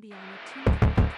Colombiana 2 2026.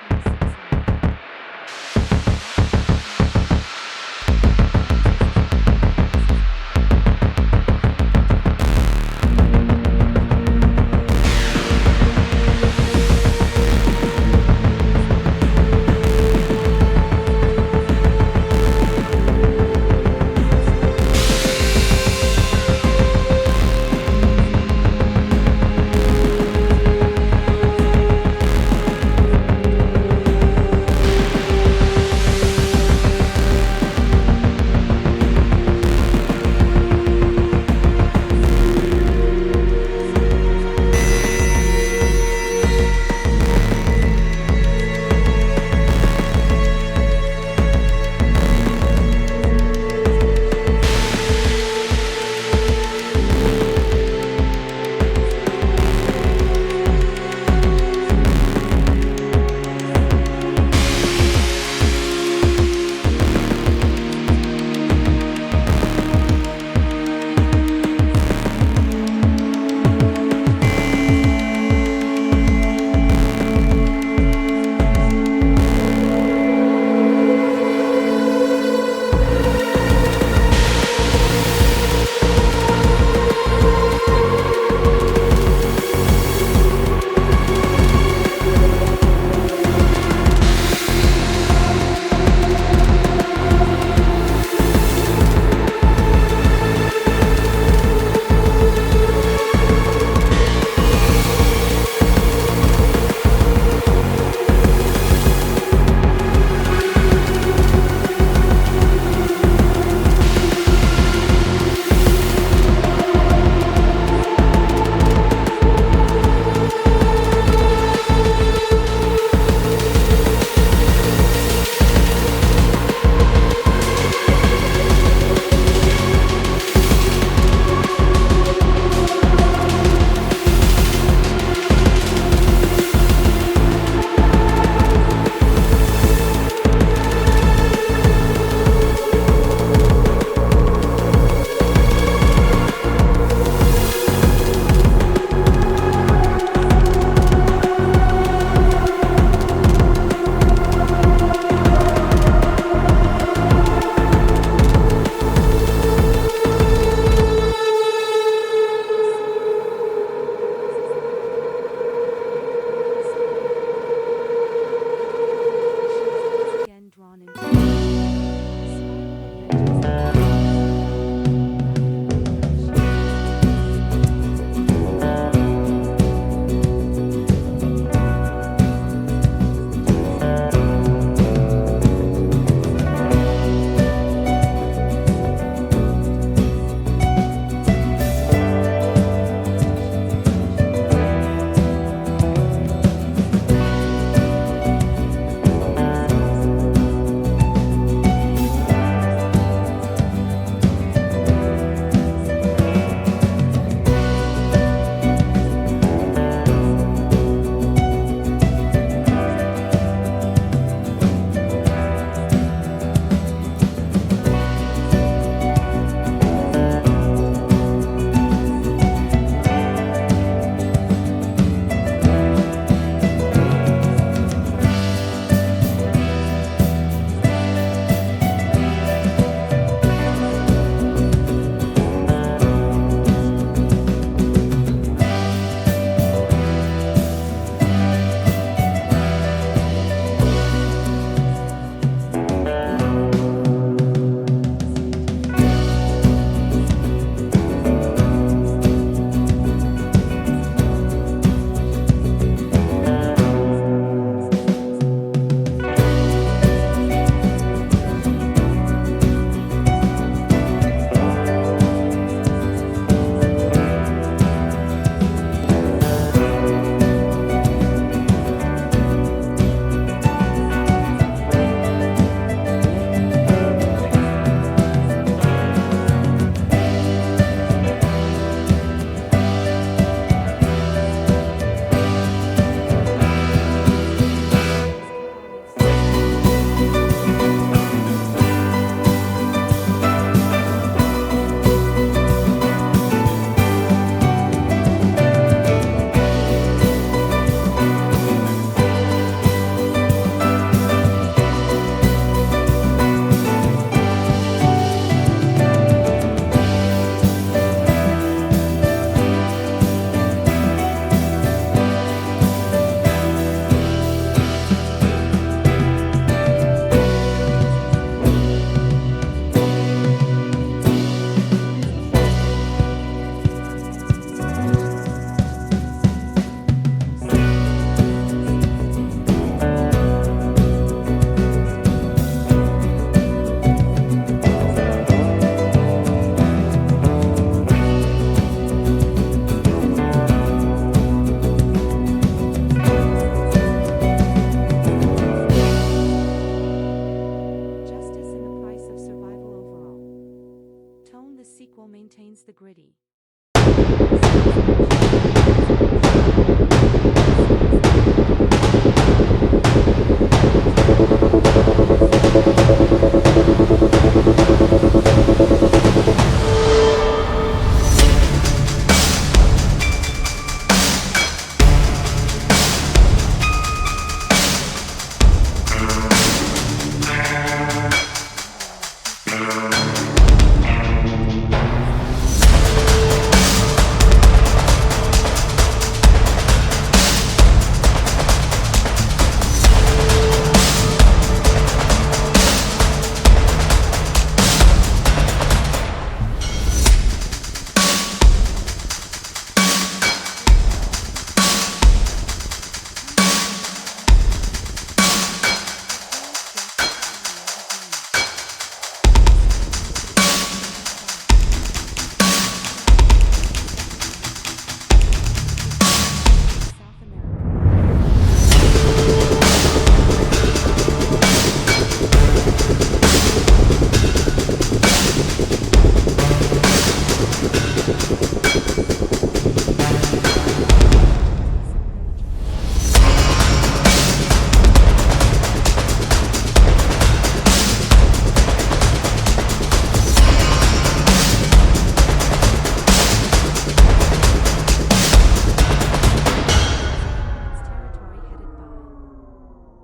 gritty.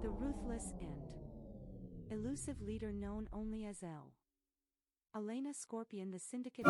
The ruthless and elusive leader known only as L. Elena Scorpion, the syndicate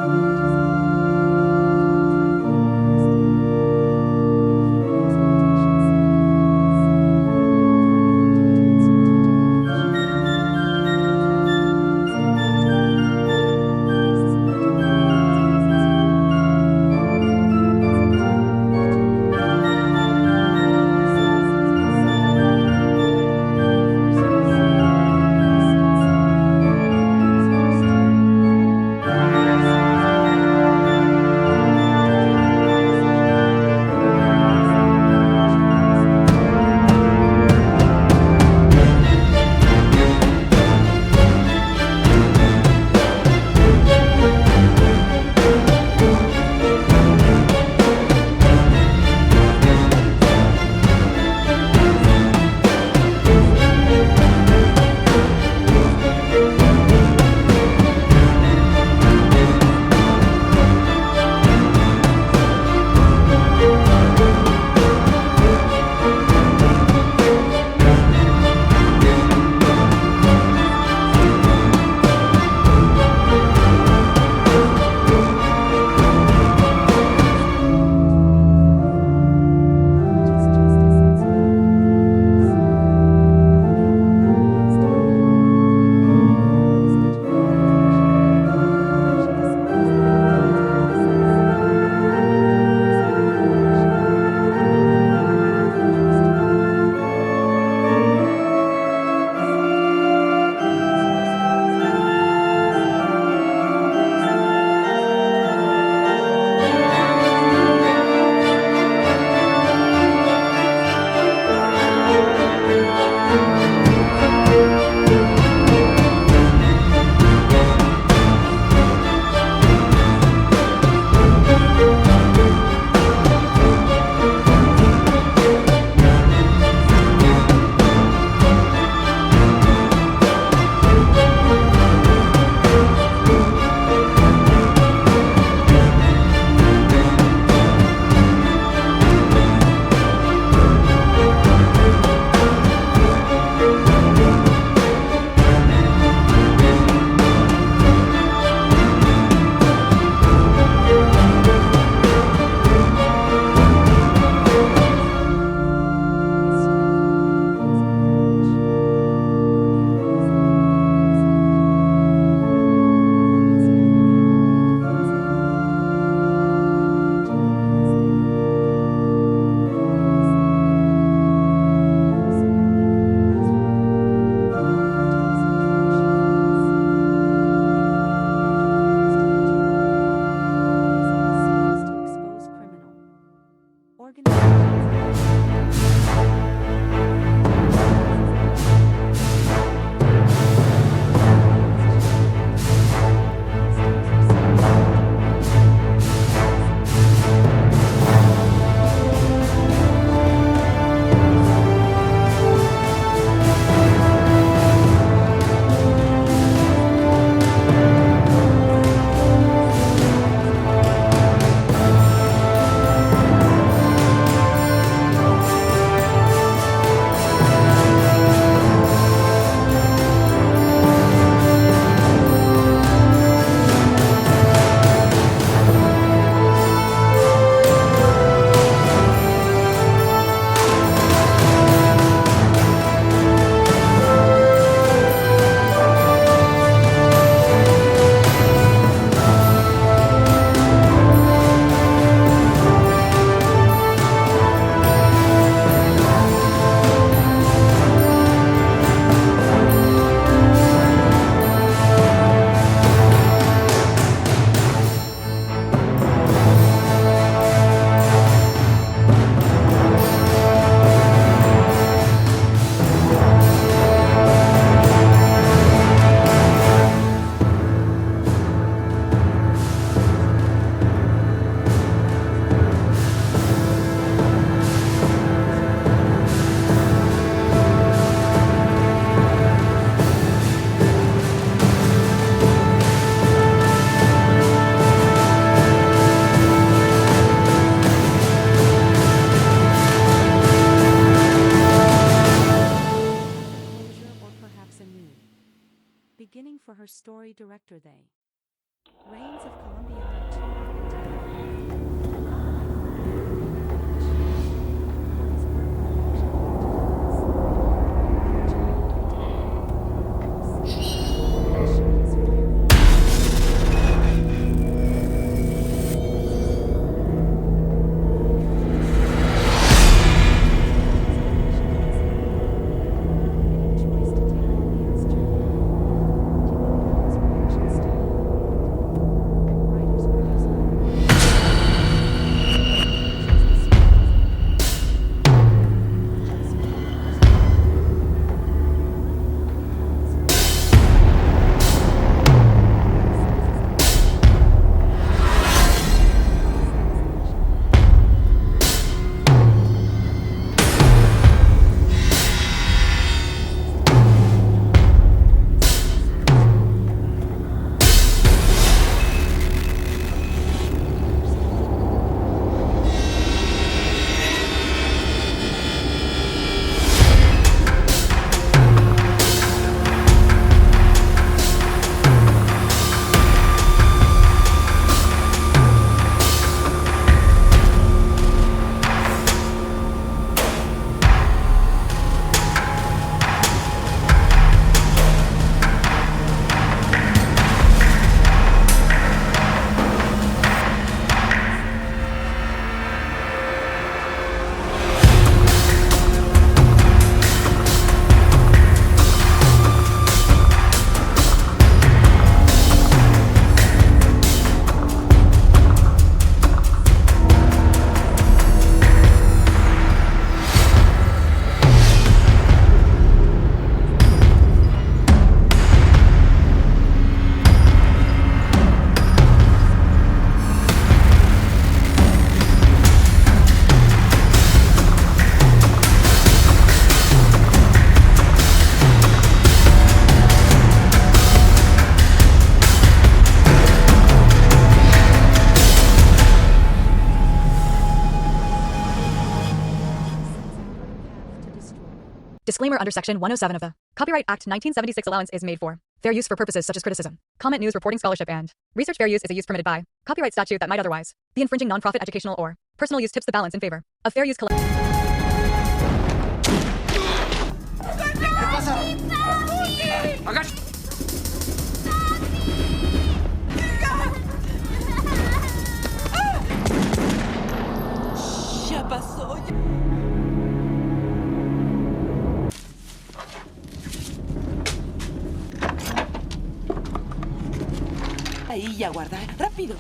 for her story director. They Reigns of Colombiana 2. Disclaimer under Section 107 of the Copyright Act 1976 allowance is made for fair use for purposes such as criticism, comment, news, reporting, scholarship, and research. Fair use is a use permitted by copyright statute that might otherwise be infringing. Non-profit educational or personal use tips the balance in favor of fair use. ¿Qué pasa? ¡Agacha! Ya pasó. Ahí ya guarda. ¡Rápido!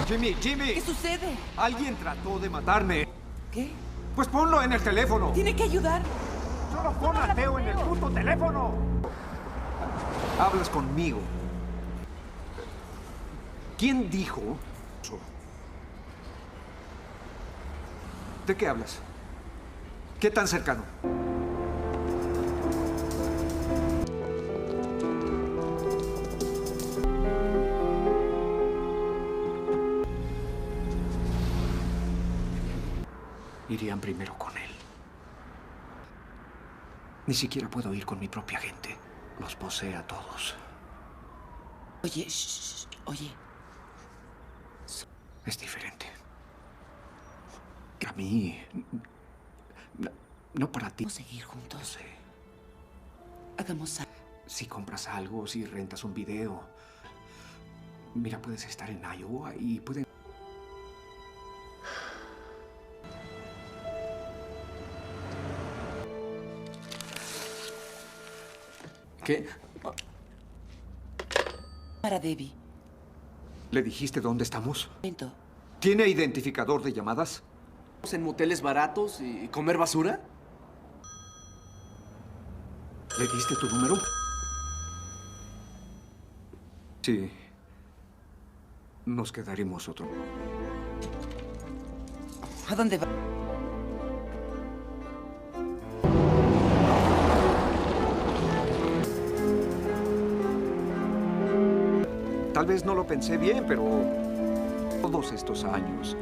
Jimmy, ¿Qué sucede? alguien trató de matarme. ¿Qué? Pues ponlo en el teléfono. Tiene que ayudar. Solo pon a Teo en el puto teléfono. Hablas conmigo. ¿Quién dijo eso? ¿De qué hablas? ¿Qué tan cercano? Irían primero con él. Ni siquiera puedo ir con mi propia gente. Los posee a todos. Oye, shh, oye. Es diferente. A mí... No para ti. ¿Vamos a seguir juntos? No sé. Hagamos algo. Si compras algo, si rentas un video. Mira, puedes estar en Iowa y pueden... ¿Qué? Para Debbie. ¿Le dijiste dónde estamos? Momento. ¿Tiene identificador de llamadas? ¿En moteles baratos y comer basura? ¿Le diste tu número? Sí. Nos quedaremos otro. ¿A dónde va? Tal vez no lo pensé bien, pero todos estos años.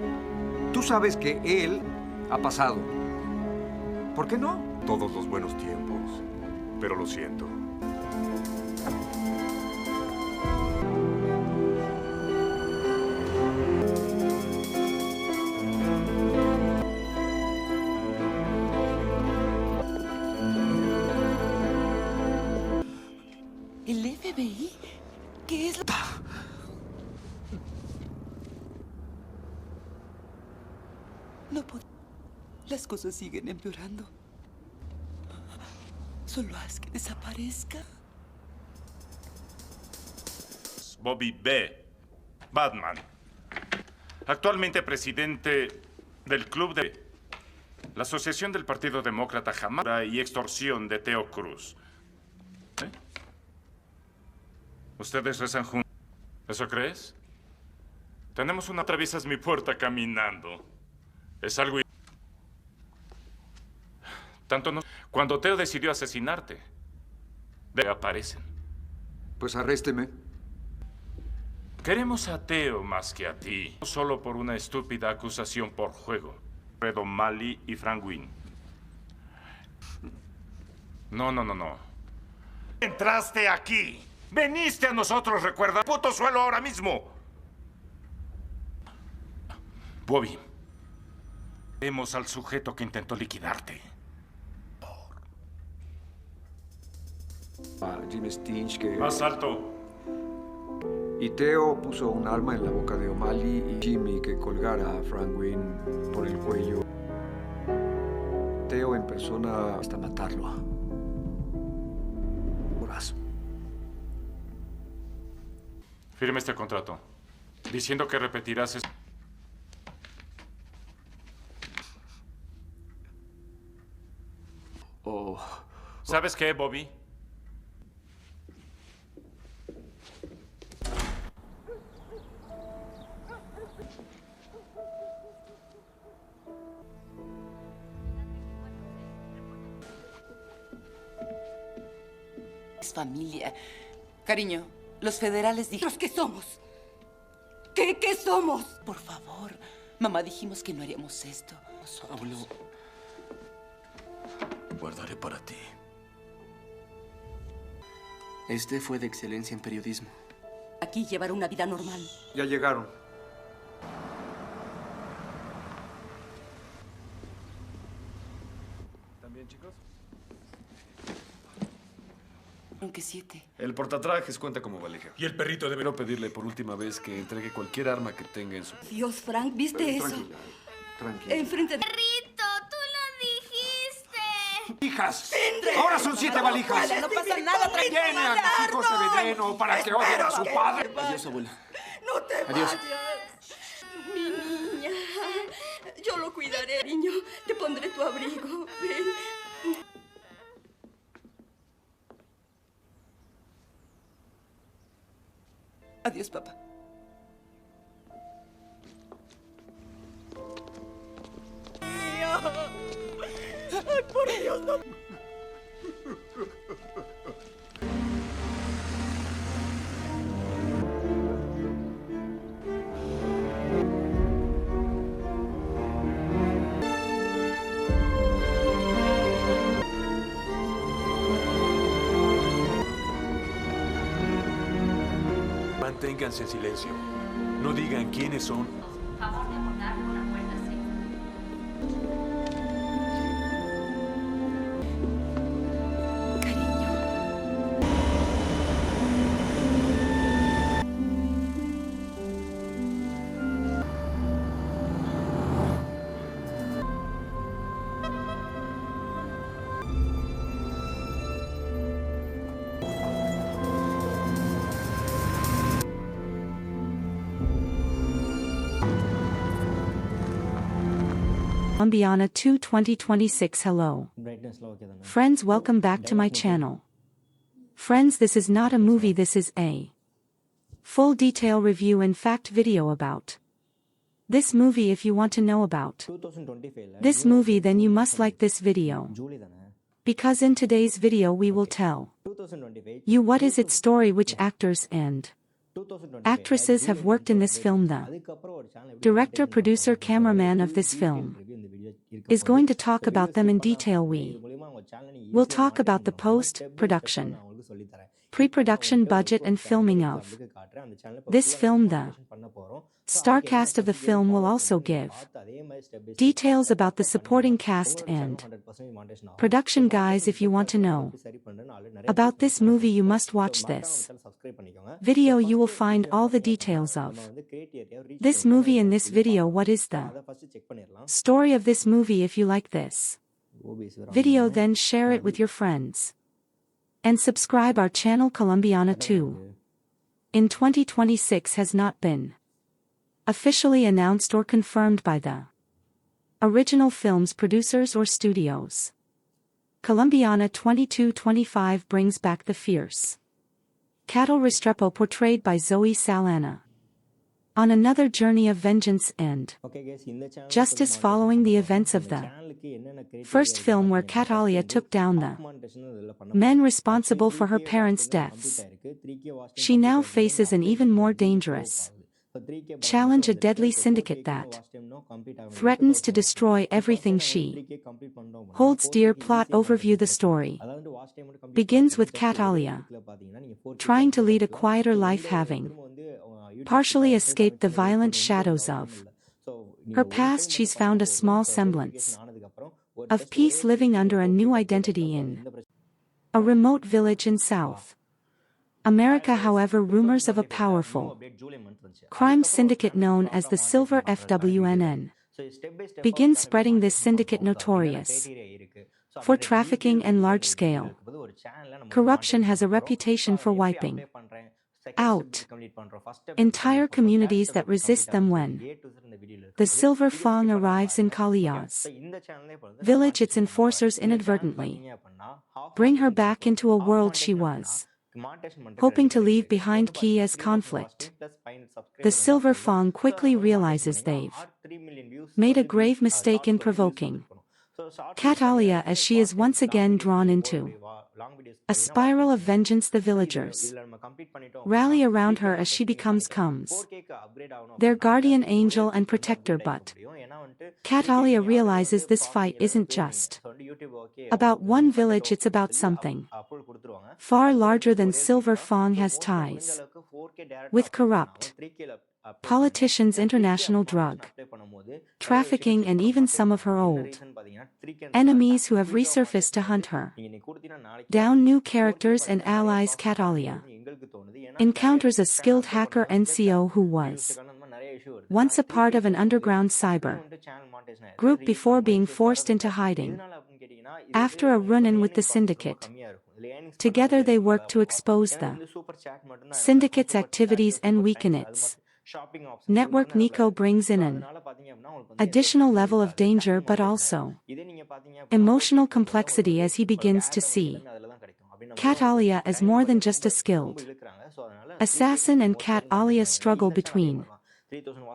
Tú sabes que él Ha pasado. ¿Por qué no? Todos los buenos tiempos. Pero lo siento. ¿El FBI? ¿Qué es lo...? No puedo... Las cosas siguen empeorando. Solo haz que desaparezca. Bobby B. Batman. Actualmente presidente del club de la Asociación del Partido Demócrata Jamás y extorsión de Teo Cruz. ¿Eh? ¿Ustedes rezan juntos? ¿Eso crees? Tenemos una... Atraviesas mi puerta caminando. Es algo... Tanto no... Cuando Teo decidió asesinarte, aparecen. Pues arrésteme. Queremos a Teo más que a ti. No solo por una estúpida acusación por juego. Fredo Mali y Frank Wynn. No. Entraste aquí. Veniste a nosotros, recuerda. Puto suelo ahora mismo. Bobby. Vemos al sujeto que intentó liquidarte. A Jim Stinch que... Más alto. Y Teo puso un arma en la boca de O'Malley y Jimmy que colgara a Frank Wynn por el cuello. Teo en persona hasta matarlo. Horas. Firme este contrato. Diciendo que repetirás esto. Oh. ¿Sabes qué, Bobby? Es familia. Cariño, los federales dijeron... ¿Qué somos? ¿Qué somos? Por favor, mamá, dijimos que no haríamos esto. Abuelo, guardaré para ti. Este fue de excelencia en periodismo. Aquí llevar una vida normal. Ya llegaron. ¿También, chicos? Aunque 7. El portatrajes cuenta como valija. Y el perrito debe... Quiero pedirle por última vez que entregue cualquier arma que tenga en su... Dios, Frank, ¿viste eso? Tranquila. Enfrente de... Perrito, tú lo dijiste. ¡Hijas! ¡Ahora son 7 valijas! No pasa nada, tranquila. ¡Tiene a mis hijos de veneno para que odien a su padre! Adiós, abuela. ¡No te Adiós. vayas! Mi niña. Yo lo cuidaré, niño. Te pondré tu abrigo. Ven. Adiós, papá. ¡Ay, por Dios, no! Manténganse en silencio. No digan quiénes son. Favor de abordar una puerta C. Colombiana 2 2026 Hello. Friends, welcome back to my channel. Friends, this is not a movie, this is a full detail review and fact video about this movie. If you want to know about this movie, then you must like this video. Because in today's video we will tell you what is its story, which actors and actresses have worked in this film, the director, producer, cameraman of this film, is going to talk about them in detail. We'll talk about the post-production, pre-production budget and filming of this film. The star cast of the film will also give details about the supporting cast and production guys. If you want to know about this movie, you must watch this video. You will find all the details of this movie in this video. What is the story of this movie? If you like this video, then share it with your friends and subscribe our channel. Colombiana 2 in 2026 has not been officially announced or confirmed by the original film's producers or studios. Colombiana 2225 brings back the fierce Cattle Restrepo portrayed by Zoe Saldana on another journey of vengeance and justice following the events of the first film, where Catalia took down the men responsible for her parents' deaths. She now faces an even more dangerous challenge, a deadly syndicate that threatens to destroy everything she holds dear. Plot overview: the story begins with Catalia trying to lead a quieter life, having partially escaped the violent shadows of her past. She's found a small semblance of peace, living under a new identity in a remote village in South America. However, rumors of a powerful crime syndicate known as the Silver FWNN begin spreading. This syndicate, notorious for trafficking and large-scale corruption, has a reputation for wiping out entire communities that resist them. When the Silver Fang arrives in Kalia's village, its enforcers inadvertently bring her back into a world she was hoping to leave behind. Key as conflict, the Silver Fang quickly realizes they've made a grave mistake in provoking Catalia, as she is once again drawn into a spiral of vengeance. The villagers rally around her as she becomes their guardian angel and protector, but Catalia realizes this fight isn't just about one village, it's about something far larger than. Silver Fang has ties with corrupt politicians, international drug trafficking, and even some of her old enemies who have resurfaced to hunt her down. New characters and allies: Catalia encounters a skilled hacker NCO who was once a part of an underground cyber group before being forced into hiding after a run-in with the syndicate. Together they work to expose the syndicate's activities and weaken its network. Nico brings in an additional level of danger, but also emotional complexity, as he begins to see Catalia as more than just a skilled assassin, and Catalia's struggle between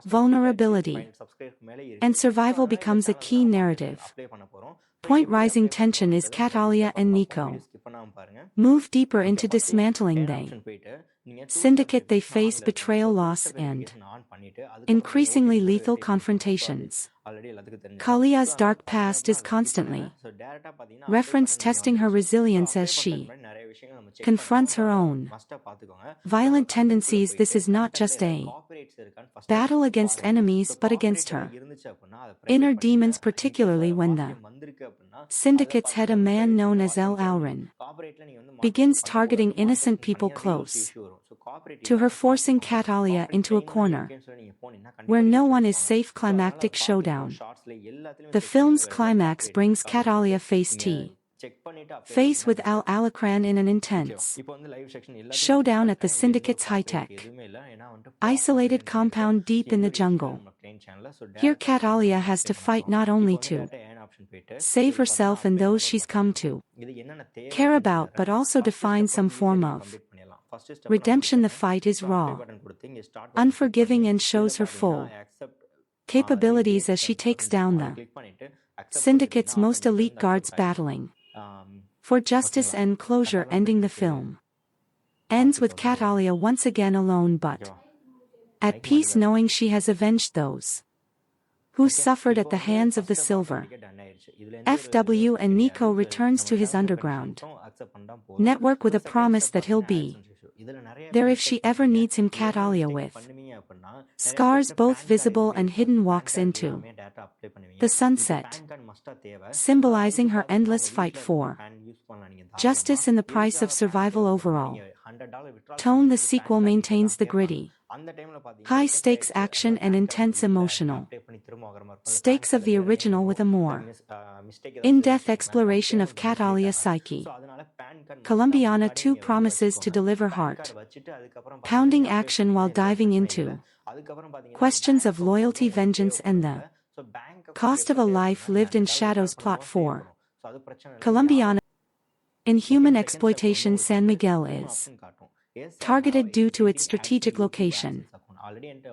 vulnerability and survival becomes a key narrative point. Rising tension is Catalia and Nico move deeper into dismantling the syndicate. They face betrayal, loss, and increasingly lethal confrontations. Kalia's dark past is constantly referenced, testing her resilience as she confronts her own violent tendencies. This is not just a battle against enemies, but against her inner demons, particularly when the syndicate's head, a man known as El Alrin, begins targeting innocent people close to her, forcing Catalia into a corner where no one is safe. Climactic showdown: the film's climax brings Catalia face to face with Al Alacran in an intense showdown at the syndicate's high-tech isolated compound deep in the jungle. Here Catalia has to fight not only to save herself and those she's come to care about, but also to find some form of redemption. The fight is raw, unforgiving, and shows her full capabilities as she takes down the syndicate's most elite guards, battling for justice and closure. Ending: the film ends with Catalia once again alone, but at peace, knowing she has avenged those who suffered at the hands of the Silver. FW and Nico returns to his underground network with a promise that he'll be there if she ever needs him. Catalia with scars both visible and hidden walks into the sunset, symbolizing her endless fight for justice in the price of survival. Overall tone, the sequel maintains the gritty, high-stakes action and intense emotional stakes of the original with a more in-depth exploration of Catalia's psyche. Colombiana 2 promises to deliver heart-pounding action while diving into questions of loyalty, vengeance, and the cost of a life lived in shadows. Plot 4. Colombiana. In human exploitation, San Miguel is targeted due to its strategic location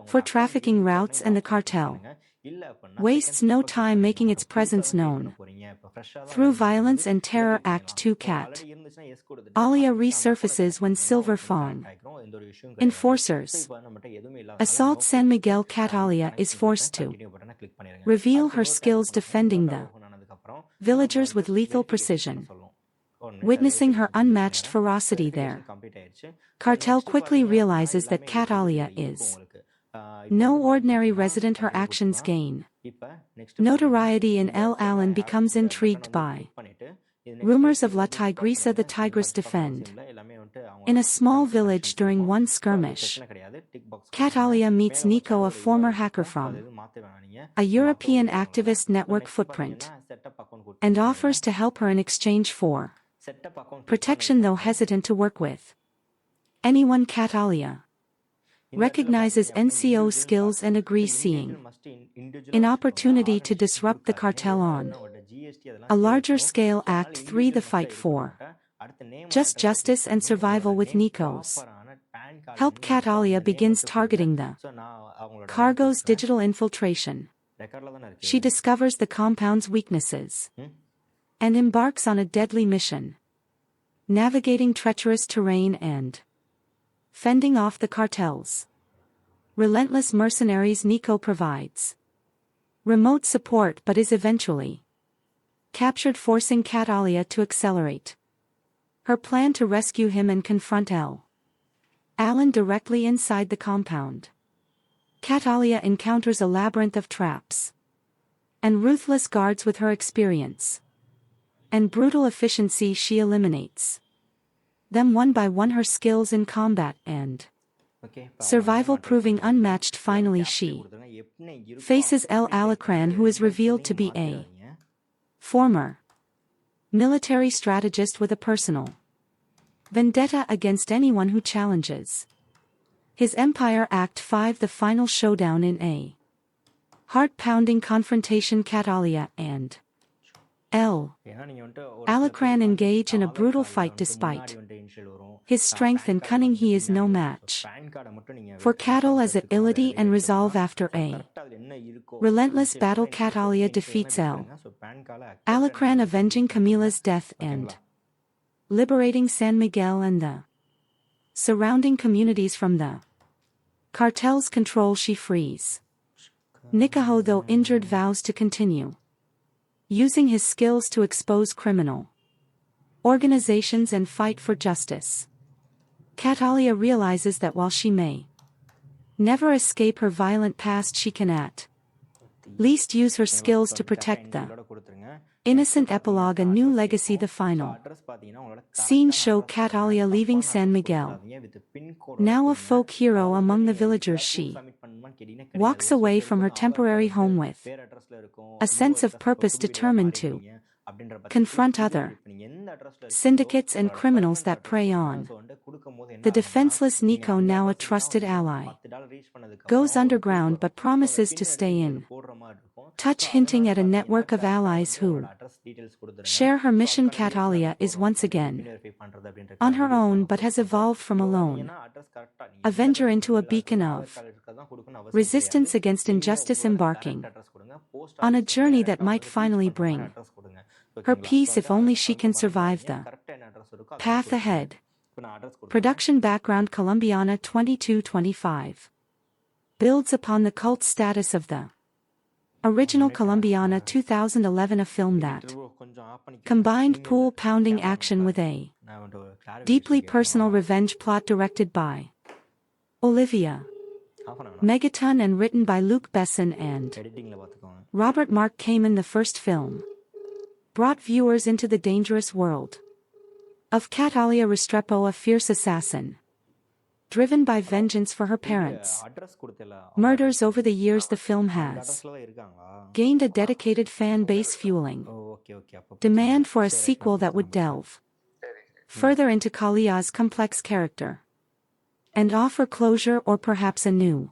for trafficking routes, and the cartel wastes no time making its presence known through violence and terror. Act 2. Cat Alia resurfaces when Silver Fawn enforcers assault San Miguel. Catalia is forced to reveal her skills defending the villagers with lethal precision. Witnessing her unmatched ferocity there, cartel quickly realizes that Catalia is no ordinary resident. Her actions gain notoriety in El Alan, becomes intrigued by rumors of La Tigresa, the Tigress defend. In a small village during one skirmish, Catalia meets Nico, a former hacker from a European activist network footprint, and offers to help her in exchange for protection, though hesitant to work with anyone. Catalia recognizes NCO's skills and agrees, seeing an opportunity to disrupt the cartel on a larger scale. Act 3. The fight for justice and survival with Nico's help, Catalia begins targeting the cargo's digital infiltration. She discovers the compound's weaknesses and embarks on a deadly mission, navigating treacherous terrain and fending off the cartel's relentless mercenaries. Nico provides remote support but is eventually captured, forcing Catalia to accelerate her plan to rescue him and confront El Alan directly inside the compound. Catalia encounters a labyrinth of traps and ruthless guards. With her experience and brutal efficiency, she eliminates them one by one, her skills in combat and survival proving unmatched. Finally, she faces El Alacran, who is revealed to be a former military strategist with a personal vendetta against anyone who challenges his empire. Act 5. The final showdown in a heart-pounding confrontation. Catalia and El Alacran engage in a brutal fight. Despite his strength and cunning, he is no match for Catal as ability and resolve. After a relentless battle, Catalia defeats El Alacran, avenging Camila's death and liberating San Miguel and the surrounding communities from the cartel's control. She frees Nicaho, though injured, vows to continue using his skills to expose criminal organizations and fight for justice. Catalia realizes that while she may never escape her violent past, she can at least use her skills to protect the innocent. Epilogue, a new legacy. The final scenes show Catalia leaving San Miguel, now a folk hero among the villagers. She walks away from her temporary home with a sense of purpose, determined to confront other syndicates and criminals that prey on the defenseless. Nico, now a trusted ally, goes underground but promises to stay in touch, hinting at a network of allies who share her mission. Catalia is once again on her own but has evolved from a lone avenger into a beacon of resistance against injustice, embarking on a journey that might finally bring her peace if only she can survive the path ahead. Production background: Colombiana 2225 builds upon the cult status of the Original Colombiana 2011, a film that combined pool-pounding action with a deeply personal revenge plot directed by Olivia Megaton and written by Luc Besson and Robert Mark Kamen. The first film brought viewers into the dangerous world of Catalia Restrepo, a fierce assassin driven by vengeance for her parents' murders. Over the years, the film has gained a dedicated fan base, fueling demand for a sequel that would delve further into Kalia's complex character and offer closure or perhaps a new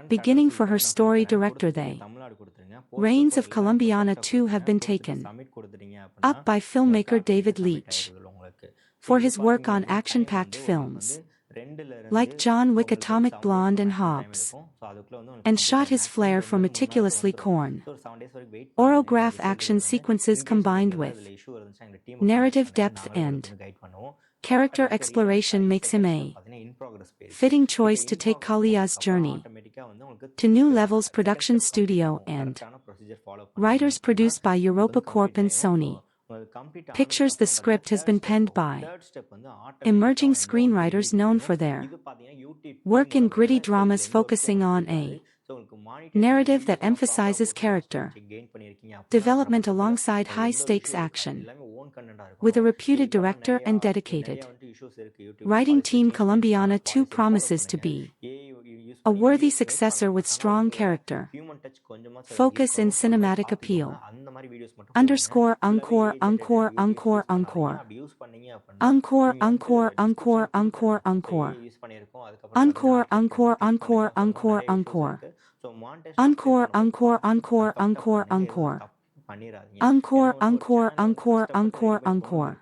beginning for her story. Director: The reins of Colombiana 2 have been taken up by filmmaker David Leitch. For his work on action-packed films like John Wick, Atomic Blonde and Hobbs, and shot his flair for meticulously choreographed action sequences combined with narrative depth and character exploration makes him a fitting choice to take Kalia's journey to new levels. Production studio and writers produced by Europa Corp and Sony Pictures. The script has been penned by emerging screenwriters known for their work in gritty dramas focusing on a narrative that emphasizes character development alongside high-stakes action. With a reputed director and dedicated writing team, Colombiana 2 promises to be a worthy successor with strong character focus and cinematic appeal. Encore, encore, encore, encore, encore. Encore, encore, encore, encore, encore. Encore, encore, encore, encore, encore. Encore, encore, encore, encore, encore. Encore, encore, encore, encore, encore.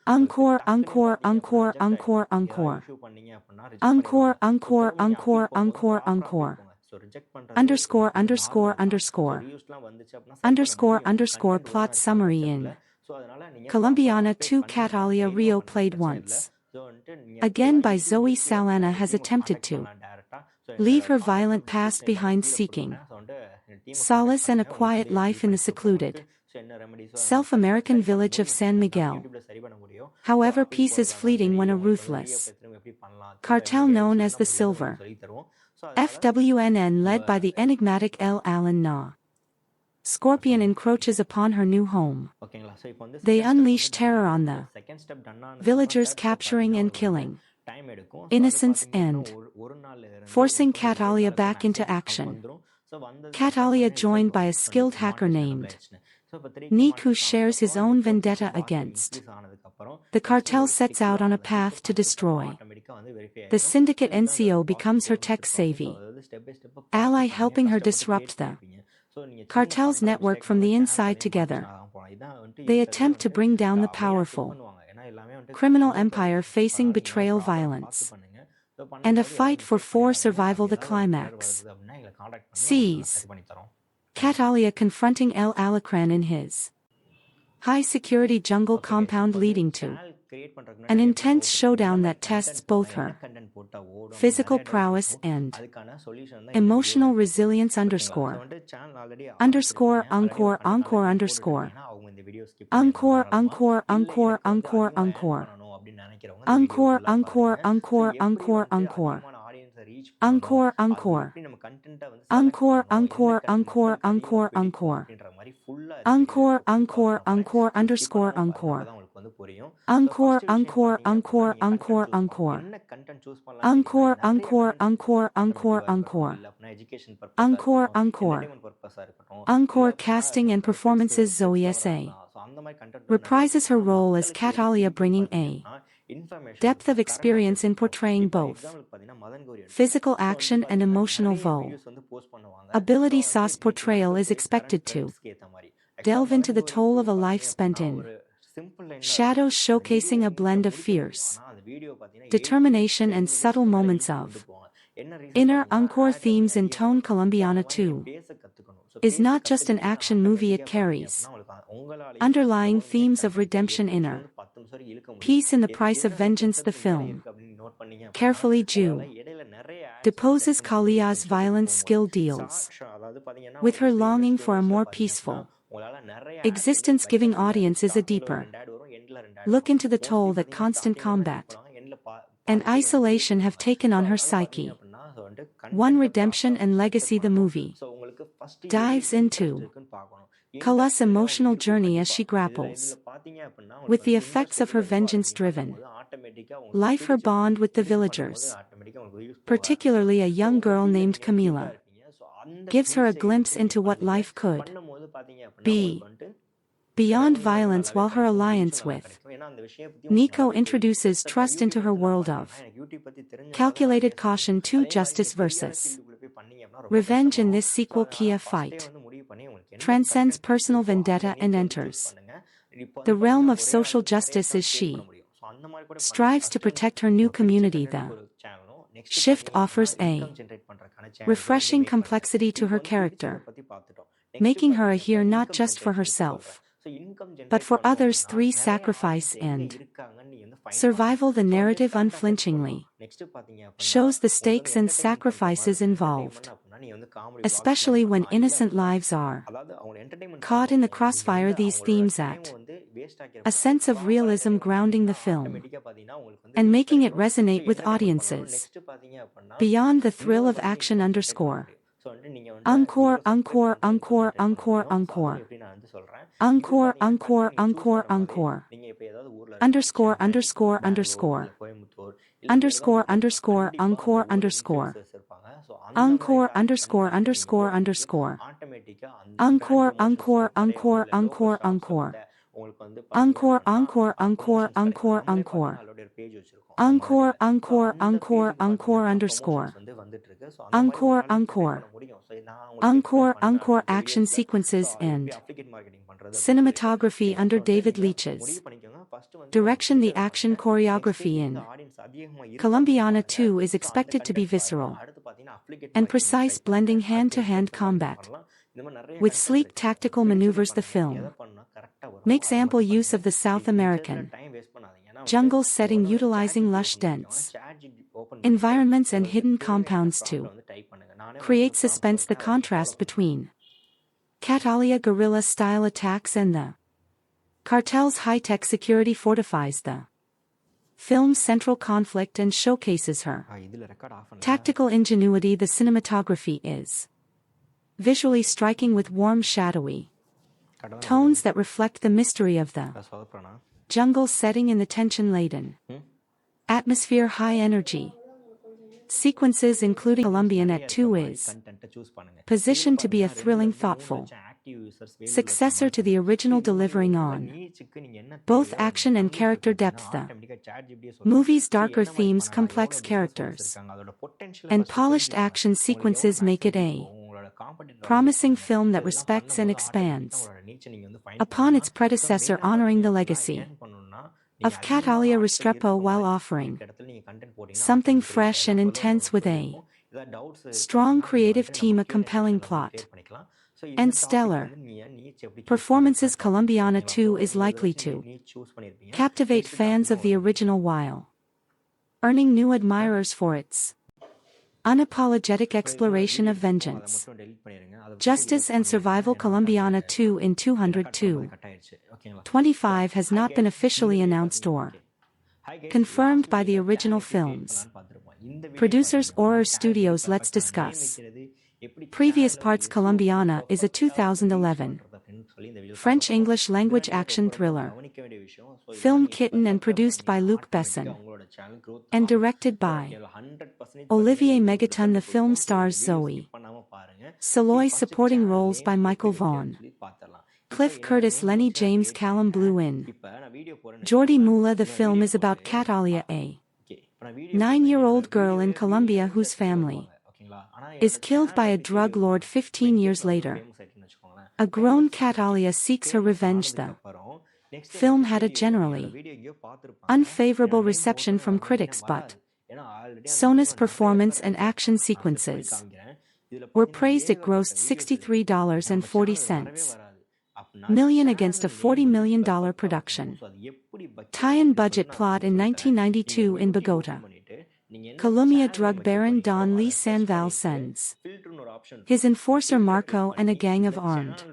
Encore, encore, encore, encore, encore. Encore, encore, encore, encore, encore. Underscore, underscore, underscore. Underscore, underscore. Plot summary. In Colombiana 2, Catalia Rio, played once again by Zoe Saldana, has attempted to leave her violent past behind, seeking solace and a quiet life in the secluded South American village of San Miguel. However, peace is fleeting when a ruthless cartel known as the Silver FWNN, led by the enigmatic El Alan Na Scorpion, encroaches upon her new home. They unleash terror on the villagers, capturing and killing innocents and forcing Catalia back into action. Catalia, joined by a skilled hacker named Nick, who shares his own vendetta against the cartel, sets out on a path to destroy the syndicate. NCO becomes her tech-savvy ally, helping her disrupt the cartel's network from the inside. Together, they attempt to bring down the powerful criminal empire, facing betrayal, violence, and a fight for survival. The climax sees Catalia confronting El Alacran in his high-security jungle compound, leading to an intense showdown that tests both her physical prowess and emotional resilience. Underscore, underscore, encore, encore, underscore. Encore, encore, encore, encore, encore. Encore, encore, encore, encore, encore. Encore, encore. Encore, encore, encore, encore, encore. Encore, encore, encore, underscore, encore. Encore, encore, encore, encore, encore. Encore, encore, encore, encore, encore. Encore, encore. Encore. Casting and performances. Zoe S.A. reprises her role as Catalia, bringing a depth of experience in portraying both physical action and emotional ability. Sauce portrayal is expected to delve into the toll of a life spent in shadows, showcasing a blend of fierce determination and subtle moments of inner encore themes in tone. Colombiana 2 is not just an action movie, it carries underlying themes of redemption, inner peace, in the price of vengeance. The film carefully deposes Kalia's violence skill, deals with her longing for a more peaceful existence, giving audiences a deeper look into the toll that constant combat and isolation have taken on her psyche. One redemption and legacy. The movie dives into Kala's emotional journey as she grapples with the effects of her vengeance-driven life. Her bond with the villagers, particularly a young girl named Camila, gives her a glimpse into what life could be beyond violence, while her alliance with Nico introduces trust into her world of calculated caution to justice versus revenge. In this sequel, Kia fight transcends personal vendetta and enters the realm of social justice as she strives to protect her new community. The shift offers a refreshing complexity to her character, making her a hero not just for herself, but for others. 3. Sacrifice and survival. The narrative unflinchingly shows the stakes and sacrifices involved, especially when innocent lives are caught in the crossfire. These themes add a sense of realism, grounding the film and making it resonate with audiences beyond the thrill of action. Encore, encore, encore, encore, encore. Encore, encore, encore, encore. Underscore, underscore, underscore. Underscore, underscore, encore, underscore. Encore, underscore, underscore, underscore. Encore, encore, encore, encore, encore. Encore, encore, encore, encore, encore. Encore, encore, encore, encore, underscore. Encore, encore. Encore, encore. Action sequences and cinematography under David Leitch's direction. The action choreography in Colombiana 2 is expected to be visceral and precise, blending hand-to-hand combat with sleek tactical maneuvers. The film makes ample use of the South American jungle setting, utilizing lush, dense environments and hidden compounds to create suspense. The contrast between Catalia guerrilla-style attacks and the cartel's high-tech security fortifies the film's central conflict and showcases her tactical ingenuity. The cinematography is visually striking, with warm, shadowy tones that reflect the mystery of the jungle setting in the tension-laden atmosphere. High energy sequences, including Colombiana 2, is positioned to be a thrilling, thoughtful successor to the original, delivering on both action and character depth. The movie's darker themes, complex characters, and polished action sequences make it a promising film that respects and expands upon its predecessor, honoring the legacy of Catalia Restrepo while offering something fresh and intense with a strong creative team, a compelling plot, and stellar performances. Colombiana 2 is likely to captivate fans of the original while earning new admirers for its unapologetic exploration of vengeance, justice, and survival. Colombiana 2 in 202.25 has not been officially announced or confirmed by the original film's producers or studios. Let's discuss previous parts. Colombiana is a 2011 French-English language action thriller film kitten and produced by Luc Besson and directed by Olivier Megaton. The film stars Zoe Saldana, supporting roles by Michael Vaughn, Cliff Curtis, Lenny James, Callum Blue-in, Jordi Mula. The film is about Catalia, a 9-year-old girl in Colombia whose family is killed by a drug lord. 15 years later, a grown Catalia seeks her revenge. The film had a generally unfavorable reception from critics, but Sona's performance and action sequences were praised. It grossed $63.40 million against a $40 million production tie-in budget. Plot: in 1992 in Bogota, Colombia drug baron Don Lee Sanval sends his enforcer Marco and a gang of armed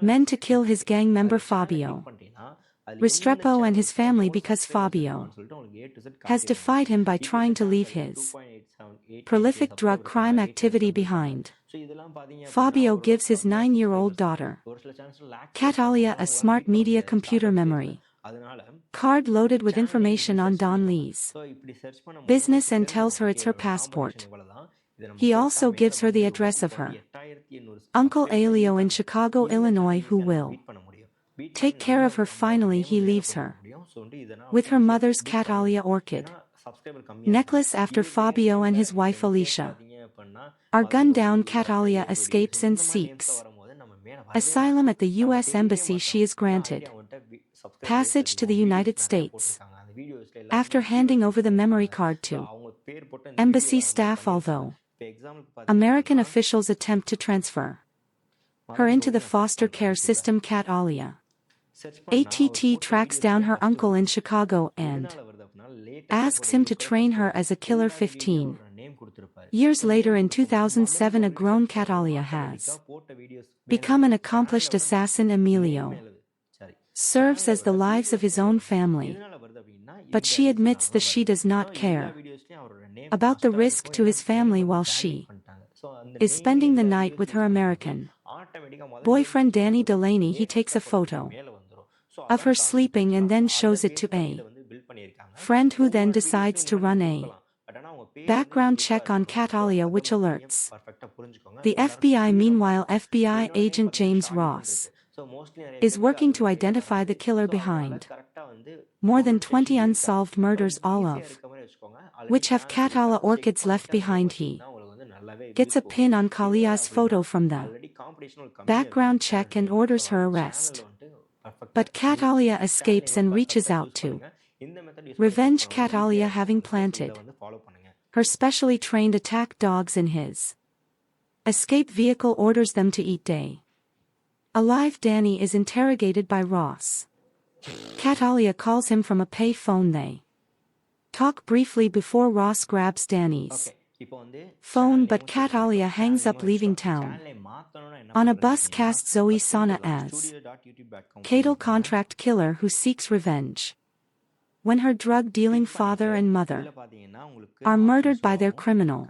men to kill his gang member Fabio Restrepo and his family because Fabio has defied him by trying to leave his prolific drug crime activity behind. Fabio gives his 9-year-old daughter, Catalia, a smart media computer memory card loaded with information on Don Lee's business and tells her it's her passport. He also gives her the address of her uncle Elio in Chicago, Illinois, who will take care of her. Finally, he leaves her with her mother's Catalia orchid necklace after Fabio and his wife Alicia are gunned down. Catalia escapes and seeks asylum at the U.S. Embassy. She is granted passage to the United States after handing over the memory card to embassy staff, although American officials attempt to transfer her into the foster care system. Catalia ATT tracks down her uncle in Chicago and asks him to train her as a killer. 15 years later, in 2007, a grown Catalia has become an accomplished assassin. Emilio serves as the lives of his own family, but she admits that she does not care about the risk to his family while she is spending the night with her American boyfriend Danny Delaney. He takes a photo of her sleeping and then shows it to a friend, who then decides to run a background check on Catalia, which alerts the FBI. Meanwhile, FBI agent James Ross is working to identify the killer behind more than 20 unsolved murders, all of which have Catalia orchids left behind. He gets a pin on Kalia's photo from the background check and orders her arrest. But Catalia escapes and reaches out to revenge Catalia, having planted her specially trained attack dogs in his escape vehicle, orders them to eat day alive. Danny is interrogated by Ross. Catalia calls him from a pay phone. They talk briefly before Ross grabs Danny's phone, but Catalia hangs up, leaving town. On a bus, cast Zoe Saldana as Catal, contract killer who seeks revenge when her drug-dealing father and mother are murdered by their criminal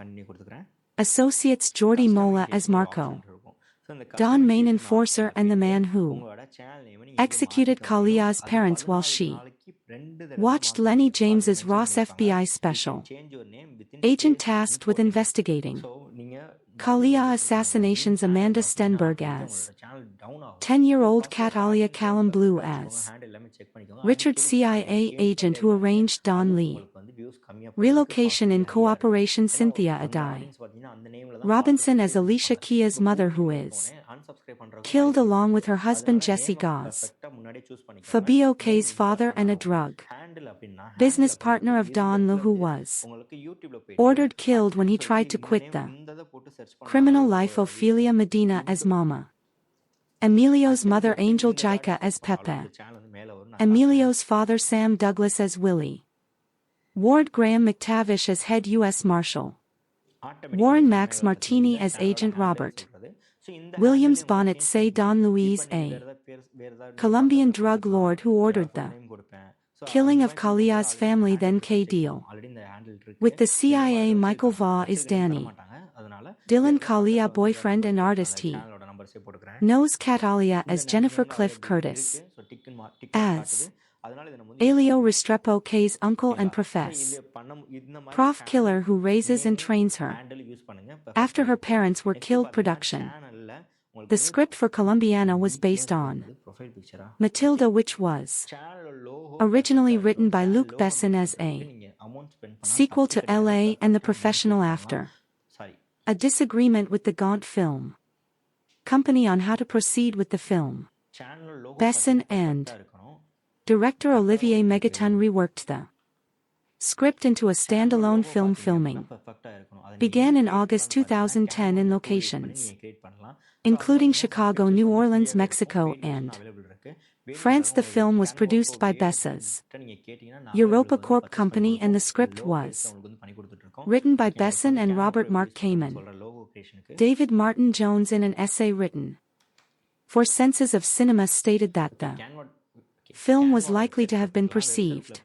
associates. Jordi Mola as Marco, Don, main enforcer and the man who executed Kalia's parents while she watched Lenny James as Ross, FBI special agent tasked with investigating Kalia assassinations. Amanda Stenberg as 10-year-old Catalia. Callum Blue as Richard, CIA agent who arranged Don Lee relocation in cooperation. Cynthia Adai Robinson as Alicia Kia's mother, who is killed along with her husband Jesse Gauze, Fabio K's father and a drug business partner of Don Lee, who was ordered killed when he tried to quit the criminal life. Ophelia Medina as Mama, Emilio's mother Angel Jica as Pepe, Emilio's father Sam Douglas as Willie, Ward Graham McTavish as head U.S. Marshal, Warren Max Martini as Agent Robert Williams Bonnet say Don Luis, a Colombian drug lord who ordered the killing of Kalia's family. Then K deal with the CIA. Michael Vaugh is Danny Dylan, Kalia boyfriend and artist. He knows Catalia as Jennifer Cliff Curtis as Elio Restrepo, K's uncle and Prof killer who raises and trains her after her parents were killed. Production. The script for Colombiana was based on Matilda, which was originally written by Luc Besson as a sequel to L.A. and The Professional. After a disagreement with the Gaunt Film Company on how to proceed with the film, Besson and director Olivier Megaton reworked the script into a standalone film. Filming began in August 2010 in locations including Chicago, New Orleans, Mexico, and France. The film was produced by Bessa's Europa Corp company and the script was written by Besson and Robert Mark Kamen. David Martin Jones in an essay written for Senses of Cinema stated that the film was likely to have been perceived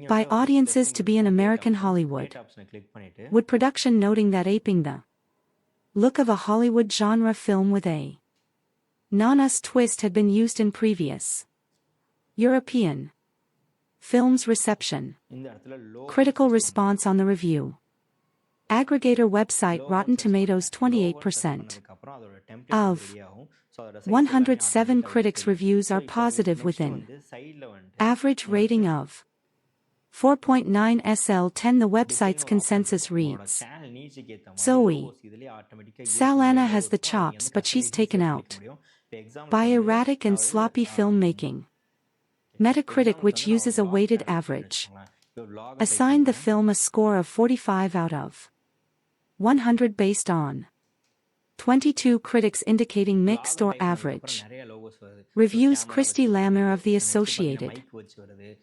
by audiences to be an American Hollywood wood production, noting that aping the look of a Hollywood genre film with a non-us twist had been used in previous European films. Reception. Critical response on the review. Aggregator website Rotten Tomatoes 28% of 107 critics reviews are positive within average rating of 4.9 SL10. The website's consensus reads, Zoe Saldana has the chops, but she's taken out by erratic and sloppy filmmaking. Metacritic, which uses a weighted average, assigned the film a score of 45 out of 100 based on 22 critics indicating mixed or average reviews. Christy Lammer of the Associated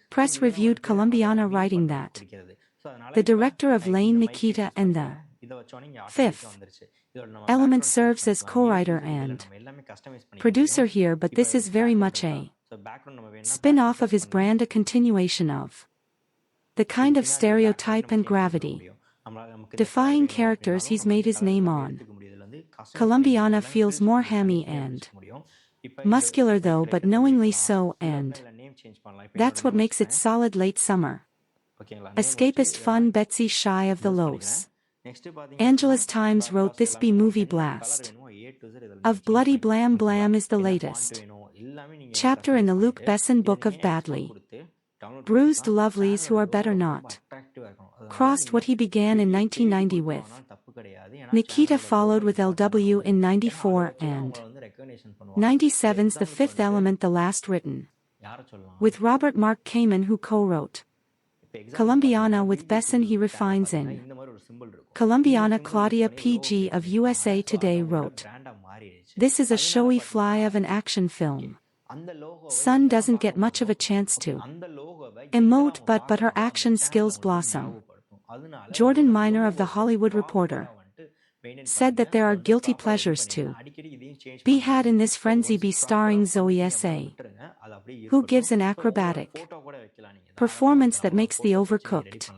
Press reviewed Colombiana, writing that the director of Lane Nikita and the Fifth Element serves as co-writer and producer here, but this is very much a spin-off of his brand, a continuation of the kind of stereotype and gravity defying characters he's made his name on. Colombiana feels more hammy and muscular though, but knowingly so, and that's what makes it solid. Late summer escapist fun. Betsy Shy of the Los Angeles Times wrote, this B-movie blast of bloody blam blam is the latest chapter in the Luc Besson book of badly bruised lovelies who are better not crossed. What he began in 1990 with Nikita followed with LW in 94 and 97's The Fifth Element, the last written with Robert Mark Kamen, who co-wrote Colombiana with Besson. He refines in Colombiana. Claudia PG of USA Today wrote, this is a showy fly of an action film. Sun doesn't get much of a chance to emote, but her action skills blossom. Jordan Miner of The Hollywood Reporter said that there are guilty pleasures to be had in this frenzy be starring Zoe S.A., who gives an acrobatic performance that makes the overcooked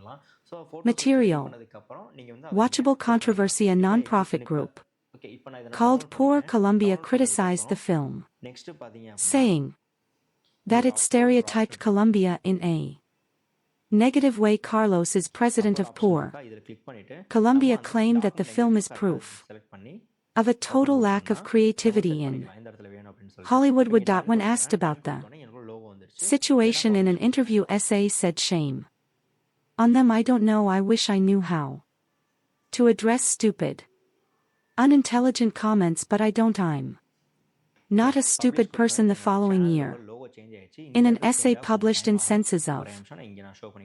material watchable. Controversy. A non-profit group called Poor Colombia criticized the film, saying that it stereotyped Colombia in a negative way. Carlos is president of Poor Colombia, claimed that the film is proof of a total lack of creativity in Hollywood. When asked about the situation in an interview, SA said, shame on them. I don't know, I wish I knew how to address stupid, unintelligent comments, but I don't. I'm not a stupid person. The following year, in an essay published in Senses of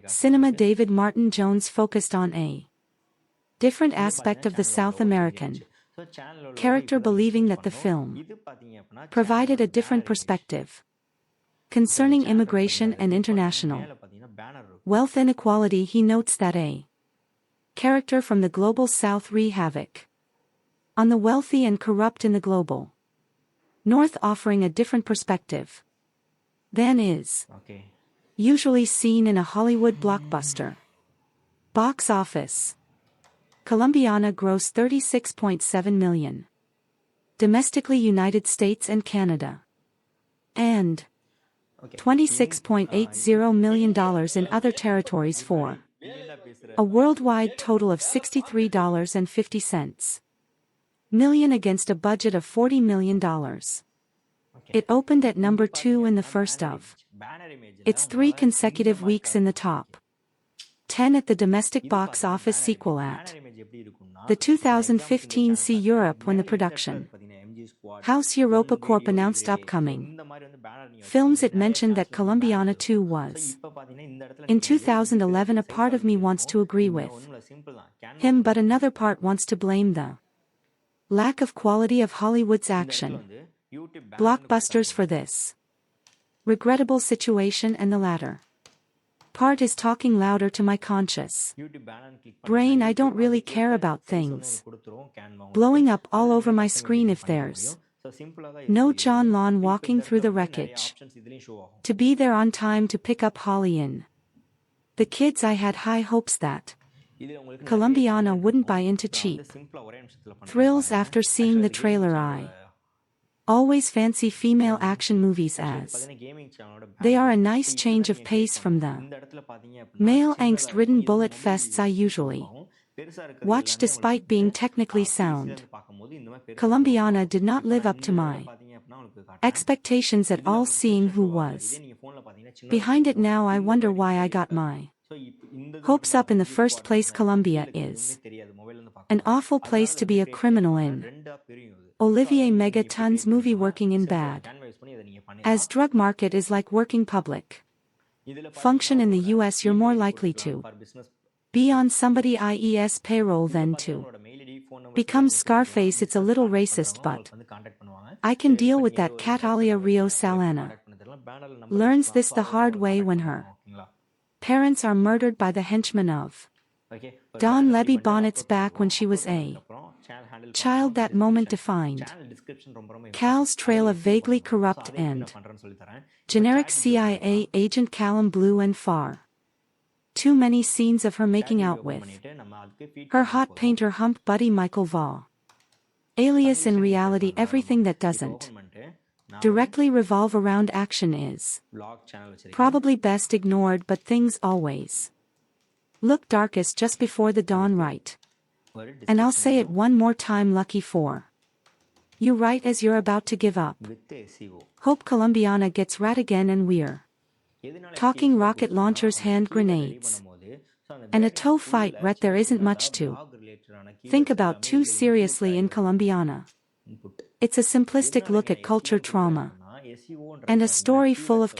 Cinema, David Martin Jones focused on a different aspect of the South American character, believing that the film provided a different perspective concerning immigration and international wealth inequality. He notes that a character from the global South wreak havoc on the wealthy and corrupt in the global North, offering a different perspective than is usually seen in a Hollywood blockbuster. Box office. Colombiana grossed $36.7 million domestically, United States and Canada, and $26.80 million in other territories, for a worldwide total of $63.50 million against a budget of $40 million. It opened at number 2 in the first of its 3 consecutive weeks in the top 10 at the domestic box office, sequel at the 2015 See Europe, when the production house Europa Corp announced upcoming films. It mentioned that Colombiana 2 was in 2011. A part of me wants to agree with him, but another part wants to blame the lack of quality of Hollywood's action blockbusters for this. regrettable situation and the latter part is talking louder to my conscious brain. I don't really care about things blowing up all over my screen if there's no John Lon walking through the wreckage to be there on time to pick up Holly in. The kids, I had high hopes that Colombiana wouldn't buy into cheap thrills after seeing the trailer. I always fancy female action movies as they are a nice change of pace from the male angst-ridden bullet fests I usually watch despite being technically sound. Colombiana did not live up to my expectations at all. Seeing who was behind it now, I wonder why I got my hopes up in the first place. Colombia is an awful place to be a criminal in. Olivier Megaton's movie working in bad as drug market is like working public function in the US. You're more likely to be on somebody IES payroll than to become Scarface. It's a little racist, but I can deal with that. Catalia Rio Salana learns this the hard way when her parents are murdered by the henchmen of Don Levy Bonnet's back when she was a child. That moment defined Cal's trail of vaguely corrupt and generic CIA agent Callum Blue, and far too many scenes of her making out with her hot painter hump buddy Michael Vaugh. Alias. In reality, everything that doesn't directly revolve around action is probably best ignored, but things always look darkest just before the dawn, right? And I'll say it one more time, lucky for you right as you're about to give up. Hope Colombiana gets rat again and we're talking rocket launchers, hand grenades, and a toe fight. Ret, there isn't much to think about too seriously in Colombiana. It's a simplistic look at culture trauma and a story full of